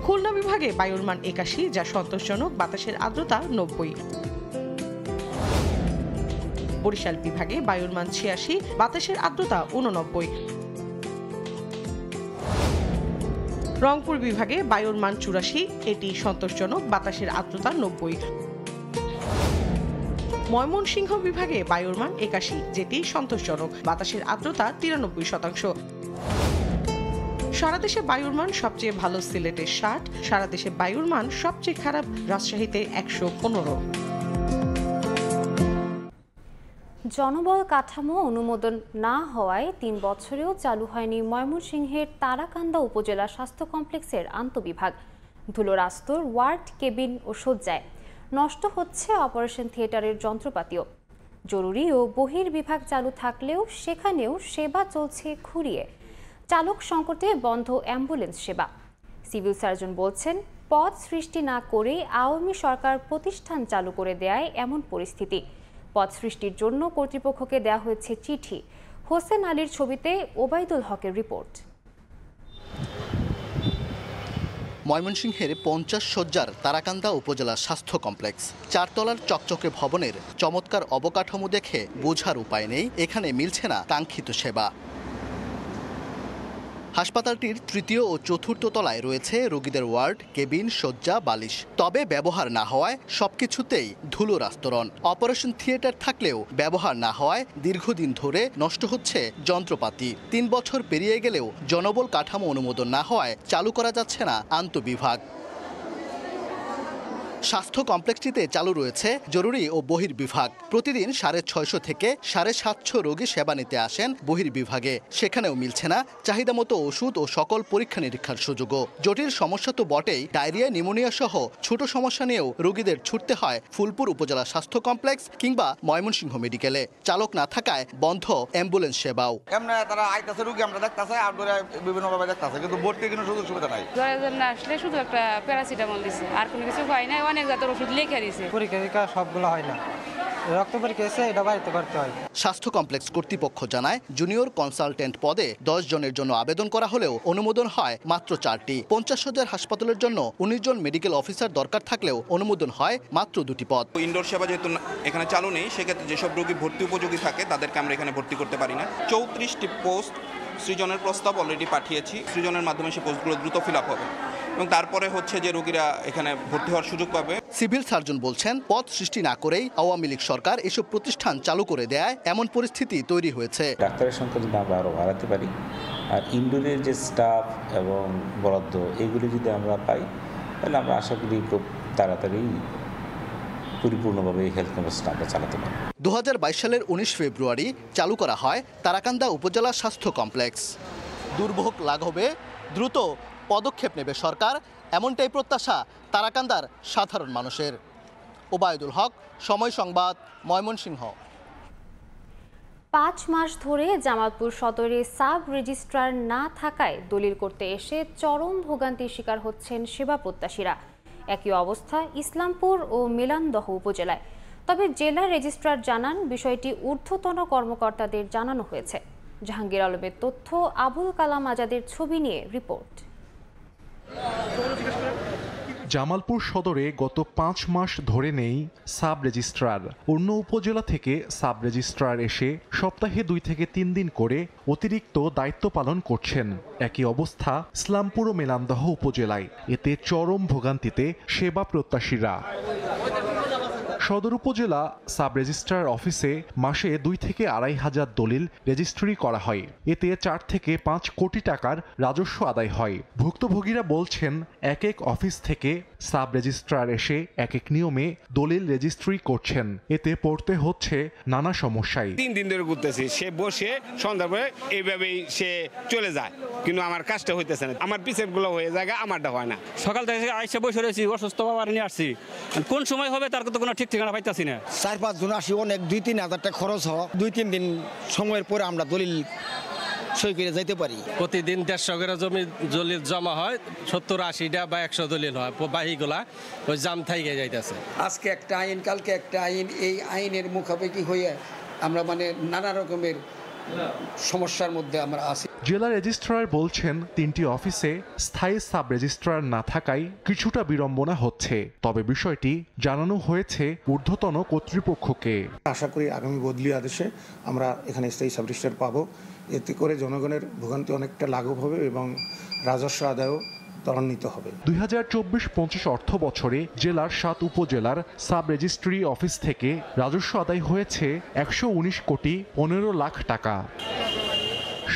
খুলনা বিভাগে বায়ুর মান ৮১, যা সন্তোষজনক, বাতাসের আর্দ্রতা ৯০। বরিশাল বিভাগে বায়ুর মান ৮৬, বাতাসের আর্দ্রতা ৮৯। রংপুর বিভাগে বায়ুর মান ৮৪, এটি সন্তোষজনক, বাতাসের আর্দ্রতা ৯০। ময়মনসিংহ বিভাগে বায়ুর মান ৮১, যেটি সন্তোষজনক, বাতাসের আর্দ্রতা ৯৩%। সারা দেশে বায়ুর মান সবচেয়ে ভালো সিলেটে ৬০, সারা দেশে বায়ুর মান সবচেয়ে খারাপ রাজশাহীতে ১১৫। জনবল কাঠামো অনুমোদন না হওয়ায় ৩ বছরেও চালু হয়নি ময়মনসিংহের তারাকান্দা উপজেলা স্বাস্থ্য কমপ্লেক্সের আন্তঃবিভাগ। ধুলোর আস্তর, ওয়ার্ড, কেবিন ও শয্যায়। নষ্ট হচ্ছে অপারেশন থিয়েটারের যন্ত্রপাতিও। জরুরি ও বহির্বিভাগ চালু থাকলেও সেখানেও সেবা চলছে খুঁড়িয়ে। চালক সংকটে বন্ধ অ্যাম্বুলেন্স সেবা। সিভিল সার্জন বলছেন, পদ সৃষ্টি না করেই আওয়ামী সরকার প্রতিষ্ঠান চালু করে দেয় এমন পরিস্থিতি। পদ সৃষ্টির জন্য কর্তৃপক্ষকে দেওয়া হয়েছে চিঠি। হোসেন আলীর ছবিতে ওবায়দুল হকের রিপোর্ট। ময়মনসিংহের ৫০ শয্যার তারাকান্দা উপজেলা স্বাস্থ্য কমপ্লেক্স। ৪ তলার চকচকে ভবনের চমৎকার অবকাঠামো দেখে বোঝার উপায় নেই এখানে মিলছে না কাঙ্ক্ষিত সেবা। হাসপাতালটির ৩য় ও ৪র্থ তলায় রয়েছে রোগীদের ওয়ার্ড, কেবিন, শয্যা, বালিশ। তবে ব্যবহার না হওয়ায় সবকিছুতেই ধুলোর আস্তরণ। অপারেশন থিয়েটার থাকলেও ব্যবহার না হওয়ায় দীর্ঘদিন ধরে নষ্ট হচ্ছে যন্ত্রপাতি। ৩ বছর পেরিয়ে গেলেও জনবল কাঠামো অনুমোদন না হওয়ায় চালু করা যাচ্ছে না আন্তঃবিভাগ। স্বাস্থ্য কমপ্লেক্সটিতে চালু রয়েছে জরুরি ও বহির্বিভাগ। প্রতিদিন 650 থেকে 750 রোগী সেবা নিতে আসেন বহির্বিভাগে। সেখানেও মিলছে না চাহিদা মতো ওষুধ ও সকল পরীক্ষা নিরীক্ষার সুযোগও। জটিল সমস্যা তো বটেই, ডায়রিয়া, নিউমোনিয়া সহ ছোট সমস্যা নিয়েও রোগীদের ছুটতে হয় ফুলপুর উপজেলা স্বাস্থ্য কমপ্লেক্স কিংবা ময়মনসিংহ মেডিকেলে। চালক না থাকায় বন্ধ অ্যাম্বুলেন্স সেবাও। তারা আইতাছে রোগী আমরা দেখতাছে আর বিভিন্নভাবে দেখতাছে, কিন্তু ভর্তি কোনো সুযোগ সুবিধা নাই। আসলে শুধু একটা প্যারাসিটামল দিছে, আর কোনো কিছু হয় না। অনেক জাতের ওষুধ লিখে দিছে। পরীক্ষা সবগুলো হয় না, রক্ত পরীক্ষা এসে এটা বাড়িতে করতে হয়। স্বাস্থ্য কমপ্লেক্স কর্তৃপক্ষ জানায় জুনিয়র কনসালটেন্ট পদে 10 জনের জন্য আবেদন করা হলেও অনুমোদন হয় মাত্র 4টি। 50,000 হাসপাতালের জন্য 19 জন মেডিকেল অফিসার দরকার থাকলেও অনুমোদন হয় মাত্র 2টি পদ। ইনডোর সেবা যেহেতু এখানে চালু নেই, সেক্ষেত্রে যেসব রোগী ভর্তি উপযোগী থাকে তাদেরকে আমরা এখানে ভর্তি করতে পারি না। 34টি পোস্ট সৃজনের প্রস্তাব অলরেডি পাঠিয়েছি। সৃজনের মাধ্যমে সেই পোস্টগুলো দ্রুত ফিল আপ হবে এবং তারপরে হচ্ছে যে রোগীরা এখানে ভর্তি হওয়ার সুযোগ পাবে। সিভিল সার্জন বলছেন পদ সৃষ্টি না করেই আওয়ামী লীগ সরকার এসব প্রতিষ্ঠান চালু করে দেয় এমন পরিস্থিতি তৈরি হয়েছে। ডাক্তারের সংখ্যা যদি আমরা আরও বাড়াতে পারি আর ইনডোরের যে স্টাফ এবং বরাদ্দ এগুলি যদি আমরা পাই তাহলে আমরা আশা করি খুব তাড়াতাড়ি পরিপূর্ণভাবে এই হেলথ ক্যাম্পাসটা আমরা চালাতে পারি। 2022 সালের 19 ফেব্রুয়ারি চালু করা হয় তারাকান্দা উপজেলা স্বাস্থ্য কমপ্লেক্স। দুর্ভোগ লাঘবে দ্রুত পদক্ষেপ নেবে সরকার, এমনটাই প্রত্যাশা তারাকান্দার সাধারণ মানুষের। ওবায়দুল হক, সময় সংবাদ, ময়মনসিংহ। 5 মাস ধরে জামালপুর সদরে সাব রেজিস্ট্রার না থাকায় দলিল করতে এসে চরম ভোগান্তির শিকার হচ্ছেন সেবা প্রত্যাশীরা। একই অবস্থা ইসলামপুর ও মেলান্দহ উপজেলায়। তবে জেলা রেজিস্ট্রার জানান বিষয়টি ঊর্ধ্বতন কর্মকর্তাদের জানানো হয়েছে। জাহাঙ্গীর আলমের তথ্য, আবুল কালাম আজাদের ছবি নিয়ে রিপোর্ট। জামালপুর সদরে গত 5 মাস ধরে নেই সাব রেজিস্ট্রার। অন্য উপজেলা থেকে সাব রেজিস্ট্রার এসে সপ্তাহে 2 থেকে 3 দিন করে অতিরিক্ত দায়িত্ব পালন করছেন। একই অবস্থা ইসলামপুর ও মেলান্দহ উপজেলায়। এতে চরম ভোগান্তিতে সেবা প্রত্যাশীরা। সদর উপজেলা সাব রেজিস্ট্রার অফিসে মাসে 2 থেকে 2.5 হাজার দলিল রেজিস্ট্রি করা হয়। এতে 4 থেকে 5 কোটি টাকার রাজস্ব আদায় হয়। ভুক্তভোগীরা বলছেন এক এক অফিস থেকে সাব রেজিস্ট্রার এসে এক এক নিয়মে দলিল রেজিস্ট্রি করছেন। এতে পড়তে হচ্ছে নানা সমস্যায়। 3 দিন ধরে ঘুরতেছি, সে বসে সন্ধ্যা পরে এইভাবেই সে চলে যায়, কিন্তু আমার কাজটা হইতেছে না। আমার পিছের গুলো হয়ে যায়, আমারটা হয় না। সকাল থেকে আইসা বসে রয়েছি, অসুস্থ বাবার নিয়ে আসছি। কোন সময় হবে তার তো কোনো ঠিক ঠিকানা পাইতাছি না। 4-5 জন আসি, অনেক 2-3 হাজার টাকা খরচ হয়। 2-3 দিন সময়ের পরে আমরা দলিল সই করে যাইতে পারি। প্রতিদিন 150 করে দলিল জমা হয়, 70-80টা বা 100 দলিল হয়। বাহিগুলা ওই জাম থাইকে যাইতেছে। আজকে একটা আইন, কালকে একটা আইন, এই আইনের মুখাপেক্ষি হয়ে আমরা নানা রকমের সমস্যার মধ্যে আমরা আছি। জেলা রেজিস্ট্রার বলছেন 3টি অফিসে স্থায়ী সাব রেজিস্ট্রার না থাকায় কিছুটা বিড়ম্বনা হচ্ছে। তবে বিষয়টি জানানো হয়েছে ঊর্ধ্বতন কর্তৃপক্ষকে। আশা করি আগামী বদলি আদেশে আমরা এখানে স্থায়ী সাব রেজিস্ট্রার পাবো। এতে করে জনগণের ভোগান্তি অনেকটা লাঘব হবে এবং রাজস্ব আদায়ও ত্বরান্বিত হবে। 2024-25 অর্থ বছরে জেলার 7 উপজেলার সাব রেজিস্ট্রি অফিস থেকে রাজস্ব আদায় হয়েছে 119 কোটি 15 লাখ টাকা।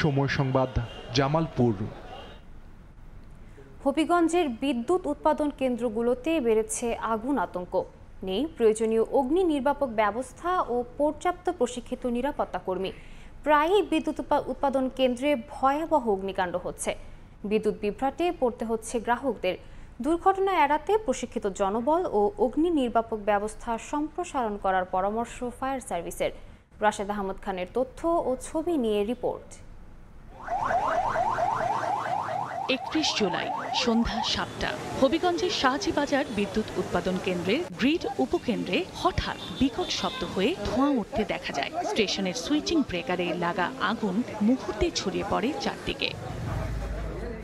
সময় সংবাদ, জামালপুর। হবিগঞ্জের বিদ্যুৎ উৎপাদন কেন্দ্রগুলোতে বেড়েছে আগুন আতঙ্ক। নেই প্রয়োজনীয় অগ্নি নির্বাপক ব্যবস্থা ও পর্যাপ্ত প্রশিক্ষিত নিরাপত্তা কর্মী। প্রায়ই বিদ্যুৎ উৎপাদন কেন্দ্রে ভয়াবহ অগ্নিকাণ্ড হচ্ছে। বিদ্যুৎ বিভ্রাটে পড়তে হচ্ছে গ্রাহকদের। দুর্ঘটনা এড়াতে প্রশিক্ষিত জনবল ও অগ্নি নির্বাপক ব্যবস্থা সম্প্রসারণ করার পরামর্শ ফায়ার সার্ভিসের। রাশেদ আহমদ খানের তথ্য ও ছবি নিয়ে রিপোর্ট। 31 জুলাই সন্ধ্যা 7টা হবিগঞ্জের শাহজি বাজার বিদ্যুৎ উৎপাদন কেন্দ্রের গ্রিড উপকেন্দ্রে হঠাৎ বিকট শব্দ হয়ে ধোঁয়া উঠতে দেখা যায়। স্টেশনের সুইচিং ব্রেকারে লাগা আগুন মুহূর্তে ছড়িয়ে পড়ে চারদিকে।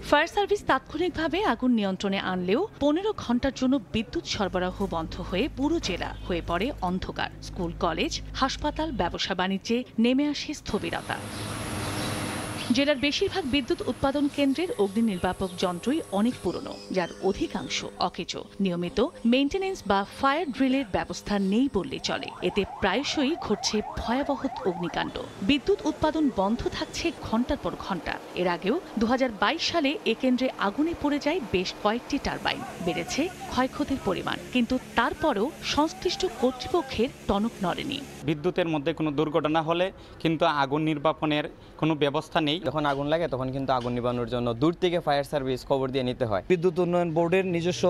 ফায়ার সার্ভিস তাৎক্ষণিকভাবে আগুন নিয়ন্ত্রণে আনলেও 15 ঘন্টার জন্য বিদ্যুৎ সরবরাহ বন্ধ হয়ে পুরো জেলা হয়ে পড়ে অন্ধকার। স্কুল, কলেজ, হাসপাতাল, ব্যবসা বাণিজ্যে নেমে আসে স্থবিরতা। জেলার বেশিরভাগ বিদ্যুৎ উৎপাদন কেন্দ্রের অগ্নি নির্বাপক যন্ত্রই অনেক পুরনো, যার অধিকাংশ অকেজো। নিয়মিত মেইনটেনেন্স বা ফায়ার ড্রিলের ব্যবস্থা নেই বললে চলে। এতে প্রায়শই ঘটছে ভয়াবহ অগ্নিকাণ্ড। বিদ্যুৎ উৎপাদন বন্ধ থাকছে ঘন্টার পর ঘন্টা। এর আগেও 2022 সালে এ কেন্দ্রে আগুনে পড়ে যায় বেশ কয়েকটি টারবাইন। বেড়েছে ক্ষয়ক্ষতির পরিমাণ, কিন্তু তারপরও সংশ্লিষ্ট কর্তৃপক্ষের টনক নড়েনি। বিদ্যুতের মধ্যে কোনো দুর্ঘটনা হলে কিন্তু আগুন নির্বাপনের কোনো ব্যবস্থা নেই। যখন আগুন লাগে তখন কিন্তু আগুন নিবানোর জন্য দূর থেকে ফায়ার সার্ভিস খবর দিয়ে নিতে হয়। বিদ্যুৎ উন্নয়ন বোর্ডের নিজস্ব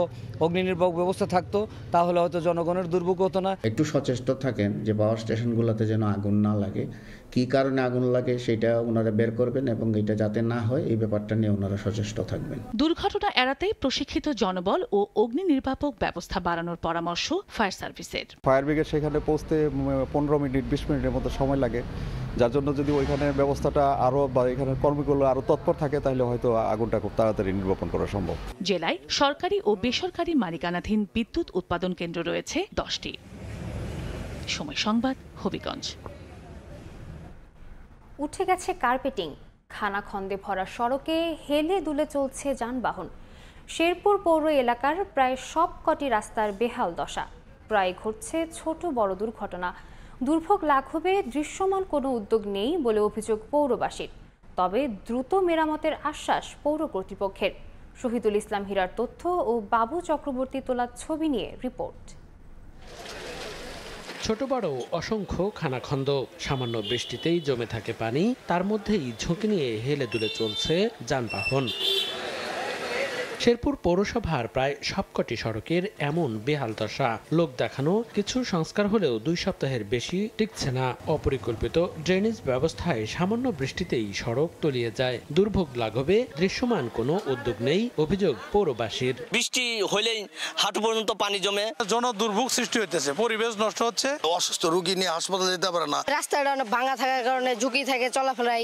অগ্নি নির্বাপক ব্যবস্থা থাকতো, তাহলে হয়তো জনগণের দুর্ভোগ হতো না। একটু সচেষ্ট থাকেন যে পাওয়ার স্টেশনগুলোতে যেন আগুন না লাগে, কী কারণে আগুন লাগে সেটা ওনারা বের করবেন এবং এটা যাতে না হয় এই ব্যাপারটা নিয়ে ওনারা সচেষ্ট থাকবেন। দুর্ঘটনা এড়াতেই প্রশিক্ষিত জনবল ও অগ্নি নির্বাপক ব্যবস্থা বাড়ানোর পরামর্শ ফায়ার সার্ভিসের। ফায়ার ব্রিগেড সেখানে পৌঁছতে 15 মিনিট 20 মিনিটের মতো সময় লাগে, যার জন্য যদি ওইখানে ব্যবস্থাটা আরও বা এখানে কর্মীগুলো আরও তৎপর থাকে তাহলে হয়তো আগুনটা খুব তাড়াতাড়ি নির্বাপন করা সম্ভব। জেলায় সরকারি ও বেসরকারি মালিকানাধীন বিদ্যুৎ উৎপাদন কেন্দ্র রয়েছে 10টি। সময় সংবাদ, হবিগঞ্জ। উঠে গেছে কার্পেটিং, খানাখন্দে ভরা সড়কে হেলে দুলে চলছে যানবাহন। শেরপুর পৌর এলাকার প্রায় সবকটি রাস্তার বেহাল দশা, প্রায় ঘটছে ছোট বড় দুর্ঘটনা। দুর্ভোগ লাঘবে দৃশ্যমান কোনো উদ্যোগ নেই বলে অভিযোগ পৌরবাসীর, তবে দ্রুত মেরামতের আশ্বাস পৌর কর্তৃপক্ষের। শহীদুল ইসলাম হীরার তথ্য ও বাবু চক্রবর্তী তোলার ছবি নিয়ে রিপোর্ট। ছোট বড় অসংখ্য খানাখন্দ, সামান্য বৃষ্টিতেই জমে থাকে পানি, তার মধ্যেই ঝুঁকি নিয়ে হেলে দুলে চলছে যানবাহন। শেরপুর পৌরসভার প্রায় সবকটি সড়কের এমন বেহাল দশা। লোক দেখানো কিছু সংস্কার হলেও 2 সপ্তাহের বেশি টিকছে না। অপরিকল্পিত ড্রেনেজ ব্যবস্থায় সামান্য বৃষ্টিতেই সড়ক তলিয়ে যায়। দুর্ভোগ লাঘবে দৃশ্যমান কোনো উদ্যোগ নেই, অভিযোগ পৌরবাসীর। বৃষ্টি হলেই হাঁটু পর্যন্ত পানি জমে জন দুর্ভোগ সৃষ্টি হইতেছে, পরিবেশ নষ্ট হচ্ছে, অসুস্থ রোগী নিয়ে হাসপাতালে যেতে পারে না। রাস্তাটা ভাঙা থাকার কারণে ঝুঁকি থাকে চলাফেরায়।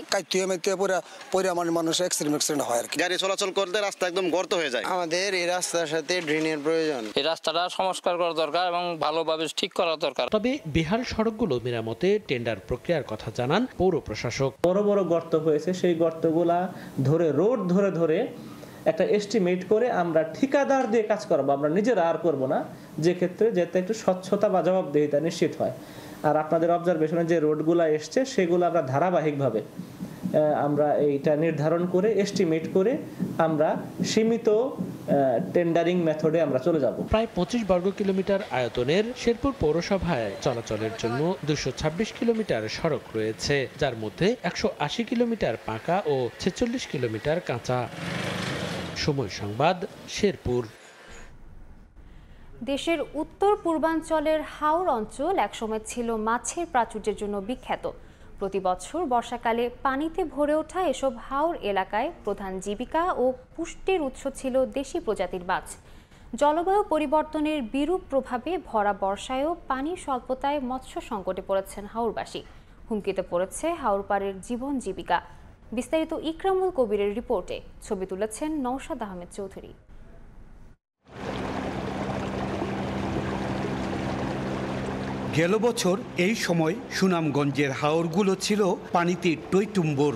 মানুষ অ্যাক্সিডেন্ট হয় আর কি। গাড়ি চলাচল করতে রাস্তা একদম গর্ত হয়ে যায়। আমাদের এই রাস্তার সাথে ড্রেনের প্রয়োজন। এই রাস্তাটা সংস্কার করা দরকার এবং ভালোভাবে ঠিক করা দরকার। তবে বেহাল সড়কগুলো মেরামতে টেন্ডার প্রক্রিয়ার কথা জানান পৌর প্রশাসক। বড় বড় গর্ত হয়েছে, সেই গর্তগুলা ধরে রোড ধরে একটা এস্টিমেট করে আমরা ঠিকাদার দিয়ে কাজ করবো, আমরা নিজেরা আর করবো না, যে ক্ষেত্রে যাতে একটু স্বচ্ছতা বা জবাবদিহিতা নিশ্চিত হয়। আর আপনাদের অবজারভেশনে যে রোডগুলা এসছে সেগুলো আমরা ধারাবাহিকভাবে আমরা এইটা নির্ধারণ করে এস্টিমেট করে আমরা সীমিত টেন্ডারিং মেথডে আমরা চলে যাব। প্রায় 25 বর্গ কিলোমিটার আয়তনের শেরপুর পৌরসভায় চলাচলের জন্য 226 কিলোমিটার সড়ক রয়েছে, যার মধ্যে 180 কিলোমিটার পাকা ও 46 কিলোমিটার কাঁচা। সময় সংবাদ, শেরপুর। দেশের উত্তর পূর্বাঞ্চলের হাওর অঞ্চল একসময় ছিল মাছের প্রাচুর্যের জন্য বিখ্যাত। প্রতি বছর বর্ষাকালে পানিতে ভরে ওঠা এসব হাওর এলাকায় প্রধান জীবিকা ও পুষ্টির উৎস ছিল দেশি প্রজাতির মাছ। জলবায়ু পরিবর্তনের বিরূপ প্রভাবে ভরা বর্ষায়ও পানি স্বল্পতায় মৎস্য সংকটে পড়েছেন হাওরবাসী। হুমকিতে পড়েছে হাওরপাড়ের জীবন জীবিকা। বিস্তারিত ইকরামুল কবিরের রিপোর্টে, ছবি তুলেছেন নওশাদ আহমেদ চৌধুরী। গেল বছর এই সময় সুনামগঞ্জের হাওরগুলো ছিল পানিতে টইটুম্বর,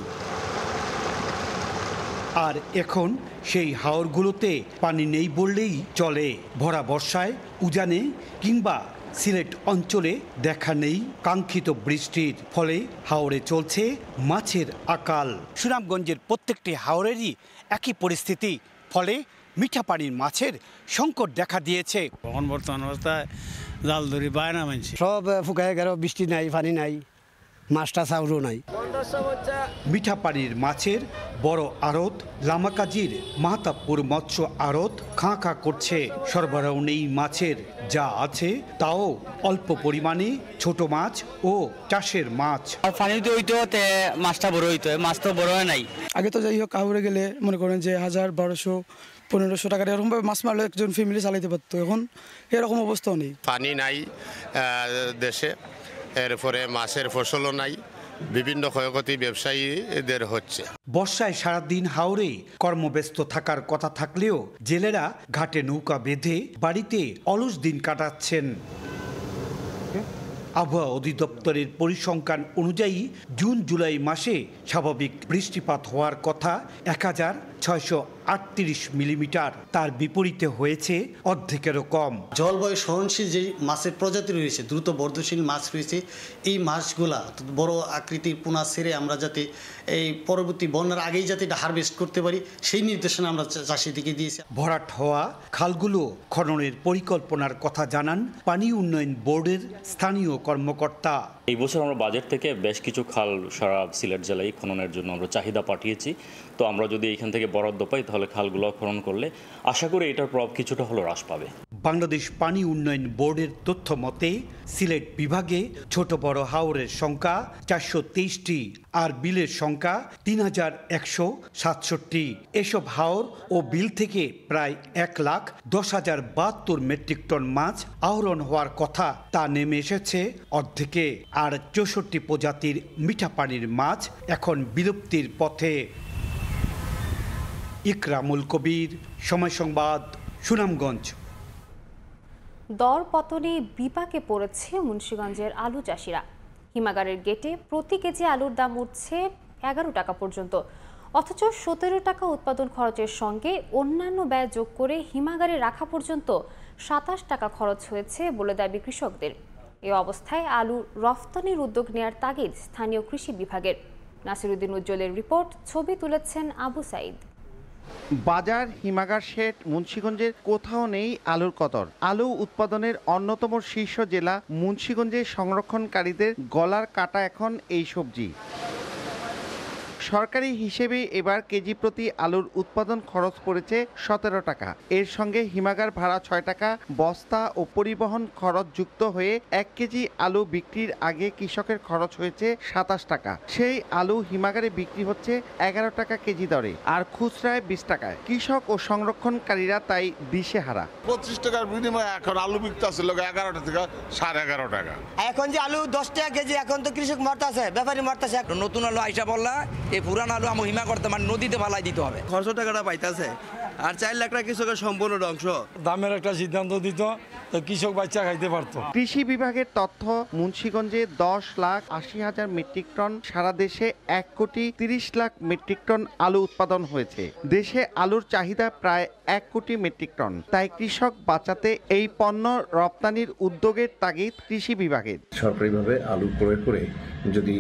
আর এখন সেই হাওরগুলোতে পানি নেই বললেই চলে। ভরা বর্ষায় উজানে কিংবা সিলেট অঞ্চলে দেখা নেই কাঙ্ক্ষিত বৃষ্টির, ফলে হাওরে চলছে মাছের আকাল। সুনামগঞ্জের প্রত্যেকটি হাওরেরই একই পরিস্থিতি, ফলে মিঠা পানির মাছের সংকট দেখা দিয়েছে। বর্তমান অবস্থায় জাল ধরি পায় না মানুষ, সব ফুকায় গেল, বৃষ্টি নাই, পানি নাই, মাছটা চাউরও নাই। মিঠা পানির মাছের বড় আড়ত লামাকাজির মাহতাবপুর মৎস্য আড়ত খাঁ খাঁ করছে। সরবরাহ নেই মাছের, যা আছে তাও অল্প পরিমাণে ছোট মাছ ও চাষের মাছ। আর পানিতে হইতো মাছটা বড় হইতো, মাছ তো বড় হয় নাই। আগে তো যাই হোক কাউরে গেলে মনে করেন যে 1000, 1200, 1500 টাকার এরকমভাবে মাছ মারলে একজন ফ্যামিলি চালাইতে পারতো, এখন এরকম অবস্থাও নেই। পানি নাই দেশে, এরপরে মাছের ফসলও নাই, বিভিন্ন ক্ষয়ক্ষতি ব্যবসায়ীদের হচ্ছে। বর্ষায় সারাদিন হাওরে কর্মব্যস্ত থাকার কথা থাকলেও জেলেরা ঘাটে নৌকা বেঁধে বাড়িতে অলস দিন কাটাচ্ছেন। আবহাওয়া অধিদপ্তরের পরিসংখ্যান অনুযায়ী জুন জুলাই মাসে স্বাভাবিক বৃষ্টিপাত হওয়ার কথা 1638 মিলিমিটার, তার বিপরীতে হয়েছে অর্ধেকেরও কম। জলবায়ু সহনশীল যে মাছের প্রজাতি রয়েছে, দ্রুত বর্ধনশীল মাছ রয়েছে, এই মাছগুলা বড় আকৃতির পোনা ছেড়ে আমরা যাতে এই পরবর্তী বন্যার আগেই যাতে এটা হারভেস্ট করতে পারি, সেই নির্দেশনা আমরা চাষিদিকে দিয়েছি। ভরাট হওয়া খালগুলো খননের পরিকল্পনার কথা জানান পানি উন্নয়ন বোর্ডের স্থানীয় কর্মকর্তা। এই বছর আমরা বাজেট থেকে বেশ কিছু খাল সারা সিলেট জেলায় খননের জন্য আমরা চাহিদা পাঠিয়েছি। তো আমরা যদি এখান থেকে বরাদ্দ পাই তাহলে খালগুলো খনন করলে আশা করি এটার প্রভাব কিছুটা হলো হ্রাস পাবে। বাংলাদেশ পানি উন্নয়ন বোর্ডের তথ্য মতে সিলেট বিভাগে ছোট বড় হাওরের সংখ্যা 423টি আর বিলের সংখ্যা 3167। এসব হাওর ও বিল থেকে প্রায় 1,10,072 মেট্রিক টন মাছ আহরণ হওয়ার কথা তা নেমে এসেছে অর্ধেকে। আর 64 প্রজাতির মিঠা পানির মাছ এখন বিলুপ্তির পথে। ইকরামুল কবির, সময় সংবাদ, সুনামগঞ্জ। দর পতনে বিপাকে পড়েছে মুন্সিগঞ্জের আলু চাষিরা। হিমাগারের গেটে প্রতি কেজি আলুর দাম উঠছে 11 টাকা পর্যন্ত, অথচ 17 টাকা উৎপাদন খরচের সঙ্গে অন্যান্য ব্যয় যোগ করে হিমাগারে রাখা পর্যন্ত 27 টাকা খরচ হয়েছে বলে দাবি কৃষকদের। এ অবস্থায় আলু রফতানির উদ্যোগ নেয়ার তাগিদ স্থানীয় কৃষি বিভাগের। নাসিরুদ্দিন উজ্জ্বলের রিপোর্ট, ছবি তুলেছেন আবু সাইদ। বাজার, হিমাগার শেড মুন্সিগঞ্জের কোথাও নেই আলুর কদর। আলু উৎপাদনের অন্যতম শীর্ষ জেলা মুন্সিগঞ্জের সংরক্ষণকারীদের গলার কাটা এখন এই সবজি। সরকারি হিসেবে এবার কেজি প্রতি আলুর উৎপাদন খরচ পড়েছে 17 টাকা। এর সঙ্গে হিমাগার ভাড়া 6 টাকা, বস্তা ও পরিবহন খরচ যুক্ত হয়ে 1 কেজি আলু বিক্রির আগে কৃষকের খরচ হয়েছে 27 টাকা। সেই আলু হিমাগারে বিক্রি হচ্ছে 11 টাকা কেজি দরে, আর খুচরায় 20 টাকায়। কৃষক ও সংরক্ষণকারীরা তাই দিশেহারা। 25 টাকার বিনিময়ে এখন আলু বিকতে আছে 11 থেকে 11.5 টাকা। এখন যে আলু 10 টাকা কেজি, এখন তো কৃষক মরতাছে, ব্যাপারী মরতাছে। নতুন আলু আইসা বললা এই পুরান আলু আমি হিমা করতে মানে নদীতে ফালাই দিতে হবে। খরচ টাকাটা পাইতেছে আর 4 লাখ টাকা কৃষকের সম্পূর্ণ অংশ। দামের একটা সিদ্ধান্ত দিত তো কৃষক বাচ্চা খাইতে পারতো। কৃষি বিভাগের তথ্য, মুন্সিগঞ্জে 10,80,000 মেট্রিক টন, সারা দেশে 1,30,00,000 মেট্রিক টন আলু উৎপাদন হয়েছে। দেশে আলুর চাহিদা প্রায় 1 কোটি মেট্রিক টন। তাই কৃষক বাঁচাতে এই পণ্য রপ্তানির উদ্যোগের তাগিদ কৃষি বিভাগের। সরকারিভাবে আলু ক্রয় করে যদি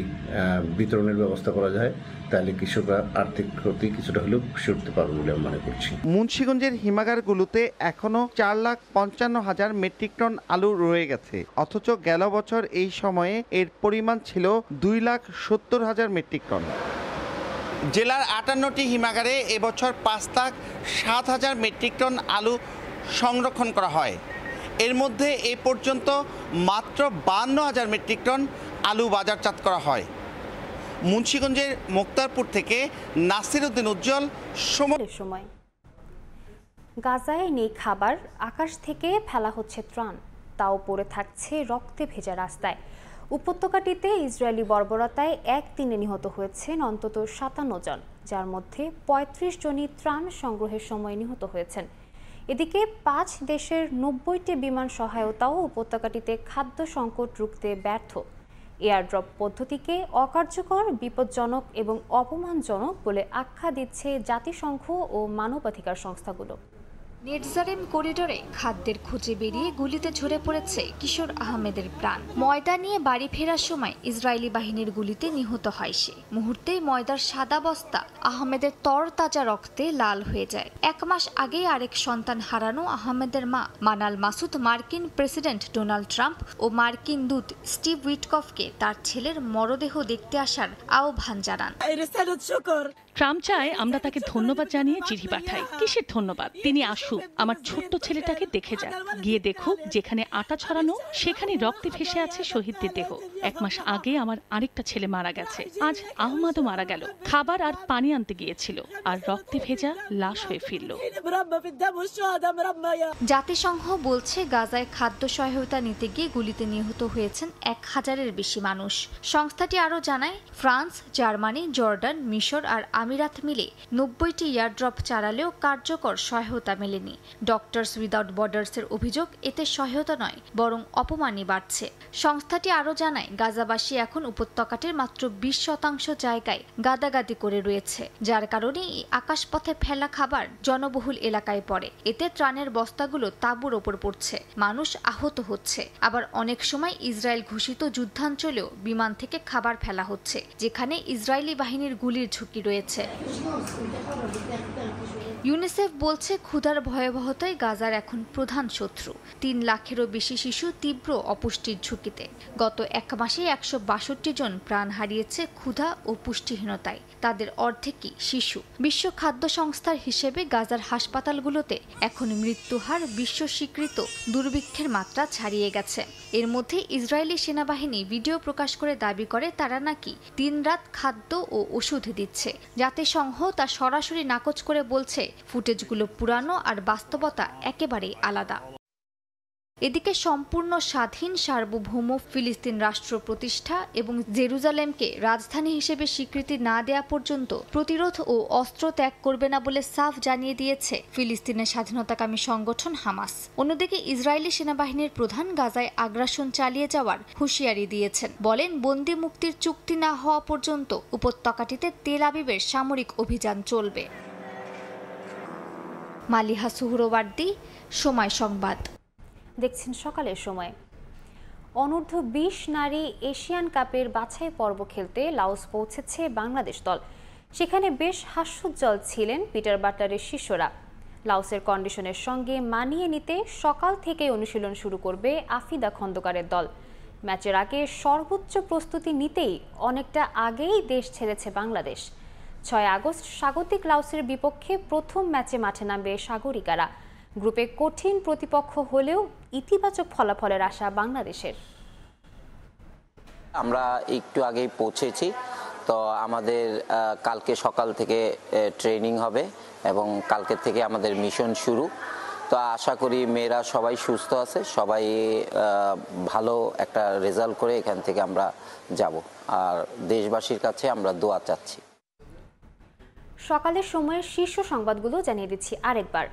বিতরণের ব্যবস্থা করা যায় তাহলে কৃষকরা আর্থিক ক্ষতি কিছুটা হলেও সরতে পারবে বলে আমি মনে করছি। মুন্সিগঞ্জের হিমাগারগুলোতে এখনো 4,55,000 মেট্রিক টন আলু রয়ে গেছে, অথচ গেল বছর এই সময়ে এর পরিমাণ ছিল 2,70,000 মেট্রিক টন। জেলার 58টি হিমাগারে এবছর 5,07,000 মেট্রিক টন আলু সংরক্ষণ করা হয়। এর মধ্যে এ পর্যন্ত মাত্র 52,000 মেট্রিক টন আলু বাজারজাত করা হয়। মুন্সিগঞ্জের মুক্তারপুর থেকে নাসিরুদ্দিন উজ্জ্বল, সময়। গাজায় নেই খাবার, আকাশ থেকে ফেলা হচ্ছে ত্রাণ, তাও পড়ে থাকছে রক্তে ভেজা রাস্তায়। উপত্যকাটিতে ইসরায়েলি বর্বরতায় একদিনে নিহত হয়েছেন অন্তত 57 জন, যার মধ্যে 35 জনই ত্রাণ সংগ্রহের সময় নিহত হয়েছেন। এদিকে 5 দেশের 90টি বিমান সহায়তাও উপত্যকাটিতে খাদ্য সংকট রুখতে ব্যর্থ। এয়ারড্রপ পদ্ধতিকে অকার্যকর, বিপজ্জনক এবং অপমানজনক বলে আখ্যা দিচ্ছে জাতিসংঘ ও মানবাধিকার সংস্থাগুলো। নেটজারেম করিডোরে খাদ্যের খোঁজে বেরিয়ে গুলিতে ঝরে পড়েছে কিশোর আহমেদের প্রাণ। ময়দা নিয়ে বাড়ি ফেরার সময় ইসরায়েলি বাহিনীর গুলিতে নিহত হয় সে। মুহূর্তেই ময়দার সাদা বস্তা আহমেদের তরতাজা রক্তে লাল হয়ে যায়। 1 মাস আগেই আরেক সন্তান হারানো আহমেদের মা মানাল মাসুদ মার্কিন প্রেসিডেন্ট ডোনাল্ড ট্রাম্প ও মার্কিন দূত স্টিভ উইটকফকে তার ছেলের মরদেহ দেখতে আসার আহ্বান জানান। ট্রাম্প চায় আমরা তাকে ধন্যবাদ জানিয়ে চিঠি পাঠাই। কিসের ধন্যবাদ? তিনি আসুক, আমার ছোট্ট ছেলেটাকে দেখে যাক, গিয়ে দেখুক যেখানে আটা ছড়ানো সেখানে রক্তে ভেসে আছে শহীদদের দেহ। 1 মাস আগে আমার আরেকটা ছেলে মারা গেছে, আজ আহমাদও মারা গেল। খাবার আর পানি আনতে গিয়েছিল আর রক্তে ভেজা লাশ হয়ে ফিরল। জাতিসংঘ বলছে গাজায় খাদ্য সহায়তা নিতে গিয়ে গুলিতে নিহত হয়েছেন 1000-এর বেশি মানুষ। সংস্থাটি আরও জানায়, ফ্রান্স, জার্মানি, জর্ডান, মিশর আর আমিরাত মিলে 90টি এয়ারড্রপ চালালেও কার্যকর সহায়তা মেলেনি। ডক্টরস উইদাউট বর্ডার্সের অভিযোগ, এতে সহায়তা নয় বরং অপমানই বাড়ছে। সংস্থাটি আরও জানায়, গাজাবাসী এখন উপত্যকাটির মাত্র 20% জায়গায় গাদাগাদি করে রয়েছে, যার কারণে এই আকাশপথে ফেলা খাবার জনবহুল এলাকায় পড়ে। এতে ত্রাণের বস্তাগুলো তাঁবুর ওপর পড়ছে, মানুষ আহত হচ্ছে। আবার অনেক সময় ইসরায়েল ঘোষিত যুদ্ধাঞ্চলেও বিমান থেকে খাবার ফেলা হচ্ছে, যেখানে ইসরায়েলি বাহিনীর গুলির ঝুঁকি রয়েছে। ইউনিসেফ বলছে ক্ষুধার ভয়াবহতাই গাজার এখন প্রধান শত্রু। 3 লাখেরও বেশি শিশু তীব্র অপুষ্টির ঝুঁকিতে। গত এক মাসে 162 জন প্রাণ হারিয়েছে ক্ষুধা ও পুষ্টিহীনতায়, তাদের অর্ধেকই শিশু। বিশ্ব খাদ্য সংস্থার হিসেবে গাজার হাসপাতালগুলোতে এখন মৃত্যুহার বিশ্ব স্বীকৃত দুর্ভিক্ষের মাত্রা ছাড়িয়ে গেছে। এর মধ্যে ইসরায়েলি সেনাবাহিনী ভিডিও প্রকাশ করে দাবি করে তারা নাকি দিনরাত খাদ্য ও ওষুধ দিচ্ছে। জাতিসংঘ তা সরাসরি নাকচ করে বলছে ফুটেজগুলো পুরানো আর বাস্তবতা একেবারেই আলাদা। এদিকে সম্পূর্ণ স্বাধীন সার্বভৌম ফিলিস্তিন রাষ্ট্র প্রতিষ্ঠা এবং জেরুজালেমকে রাজধানী হিসেবে স্বীকৃতি না দেয়া পর্যন্ত প্রতিরোধ ও অস্ত্র ত্যাগ করবে না বলে সাফ জানিয়ে দিয়েছে ফিলিস্তিনের স্বাধীনতাকামী সংগঠন হামাস। অন্যদিকে ইসরায়েলি সেনাবাহিনীর প্রধান গাজায় আগ্রাসন চালিয়ে যাওয়ার হুঁশিয়ারি দিয়েছেন। বলেন, বন্দি মুক্তির চুক্তি না হওয়া পর্যন্ত উপত্যকাটিতে তেল আবিবের সামরিক অভিযান চলবে। মালিহা সুহরওয়ার্দী, সময় সংবাদ। দেখছেন সকালের সময়। অনূর্ধ্ব 20 নারী এশিয়ান কাপের বাছাই পর্ব খেলতে লাওস পৌঁছেছে বাংলাদেশ দল। সেখানে বেশ হাস্যোজ্জ্বল ছিলেন পিটার বাটলারের শিষ্যরা। লাওসের কন্ডিশনের সঙ্গে মানিয়ে নিতে সকাল থেকে অনুশীলন শুরু করবে আফিদা খন্দকারের দল। ম্যাচের আগে সর্বোচ্চ প্রস্তুতি নিতেই অনেকটা আগেই দেশ ছেড়েছে বাংলাদেশ। 6 আগস্ট স্বাগতিক লাওসের বিপক্ষে প্রথম ম্যাচে মাঠে নামবে সাগরিকারা। গ্রুপে কঠিন প্রতিপক্ষ হলেও ইতিবাচক ফলাফলের আশা বাংলাদেশের। আমরা একটু আগেই পৌঁছেছি, তো আমাদের কালকে সকাল থেকে ট্রেনিং হবে এবং কালকে থেকে আমাদের মিশন শুরু। তো আশা করি মেয়েরা সবাই সুস্থ আছে, সবাই ভালো একটা রেজাল্ট করে এখান থেকে আমরা যাব। আর দেশবাসীর কাছে আমরা দোয়া চাচ্ছি। সকালের সময়ের শীর্ষ সংবাদগুলো জানিয়ে দিচ্ছি আরেকবার।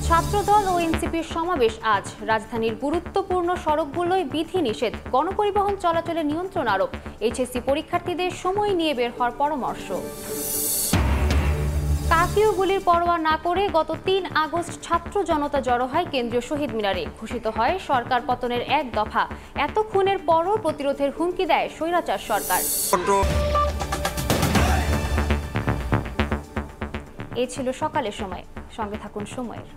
ছাত্রদল ও এনসিপির সমাবেশ আজ। রাজধানীর গুরুত্বপূর্ণ সড়কগুলোয় বিধিনিষেধ, গণপরিবহন চলাচলে নিয়ন্ত্রণ আরোপ। এইচএসসি পরীক্ষার্থীদের সময় নিয়ে বের হওয়ার পরামর্শ। কারফিউগুলির পরোয়া না করে গত 3 আগস্ট ছাত্র জনতা জড়ো হয় কেন্দ্রীয় শহীদ মিনারে। ঘোষিত হয় সরকার পতনের 1 দফা। এত খুনের পরও প্রতিরোধের হুমকি দেয় স্বৈরাচার সরকার। এই ছিল সকালের সময়। সঙ্গে থাকুন সময়ের।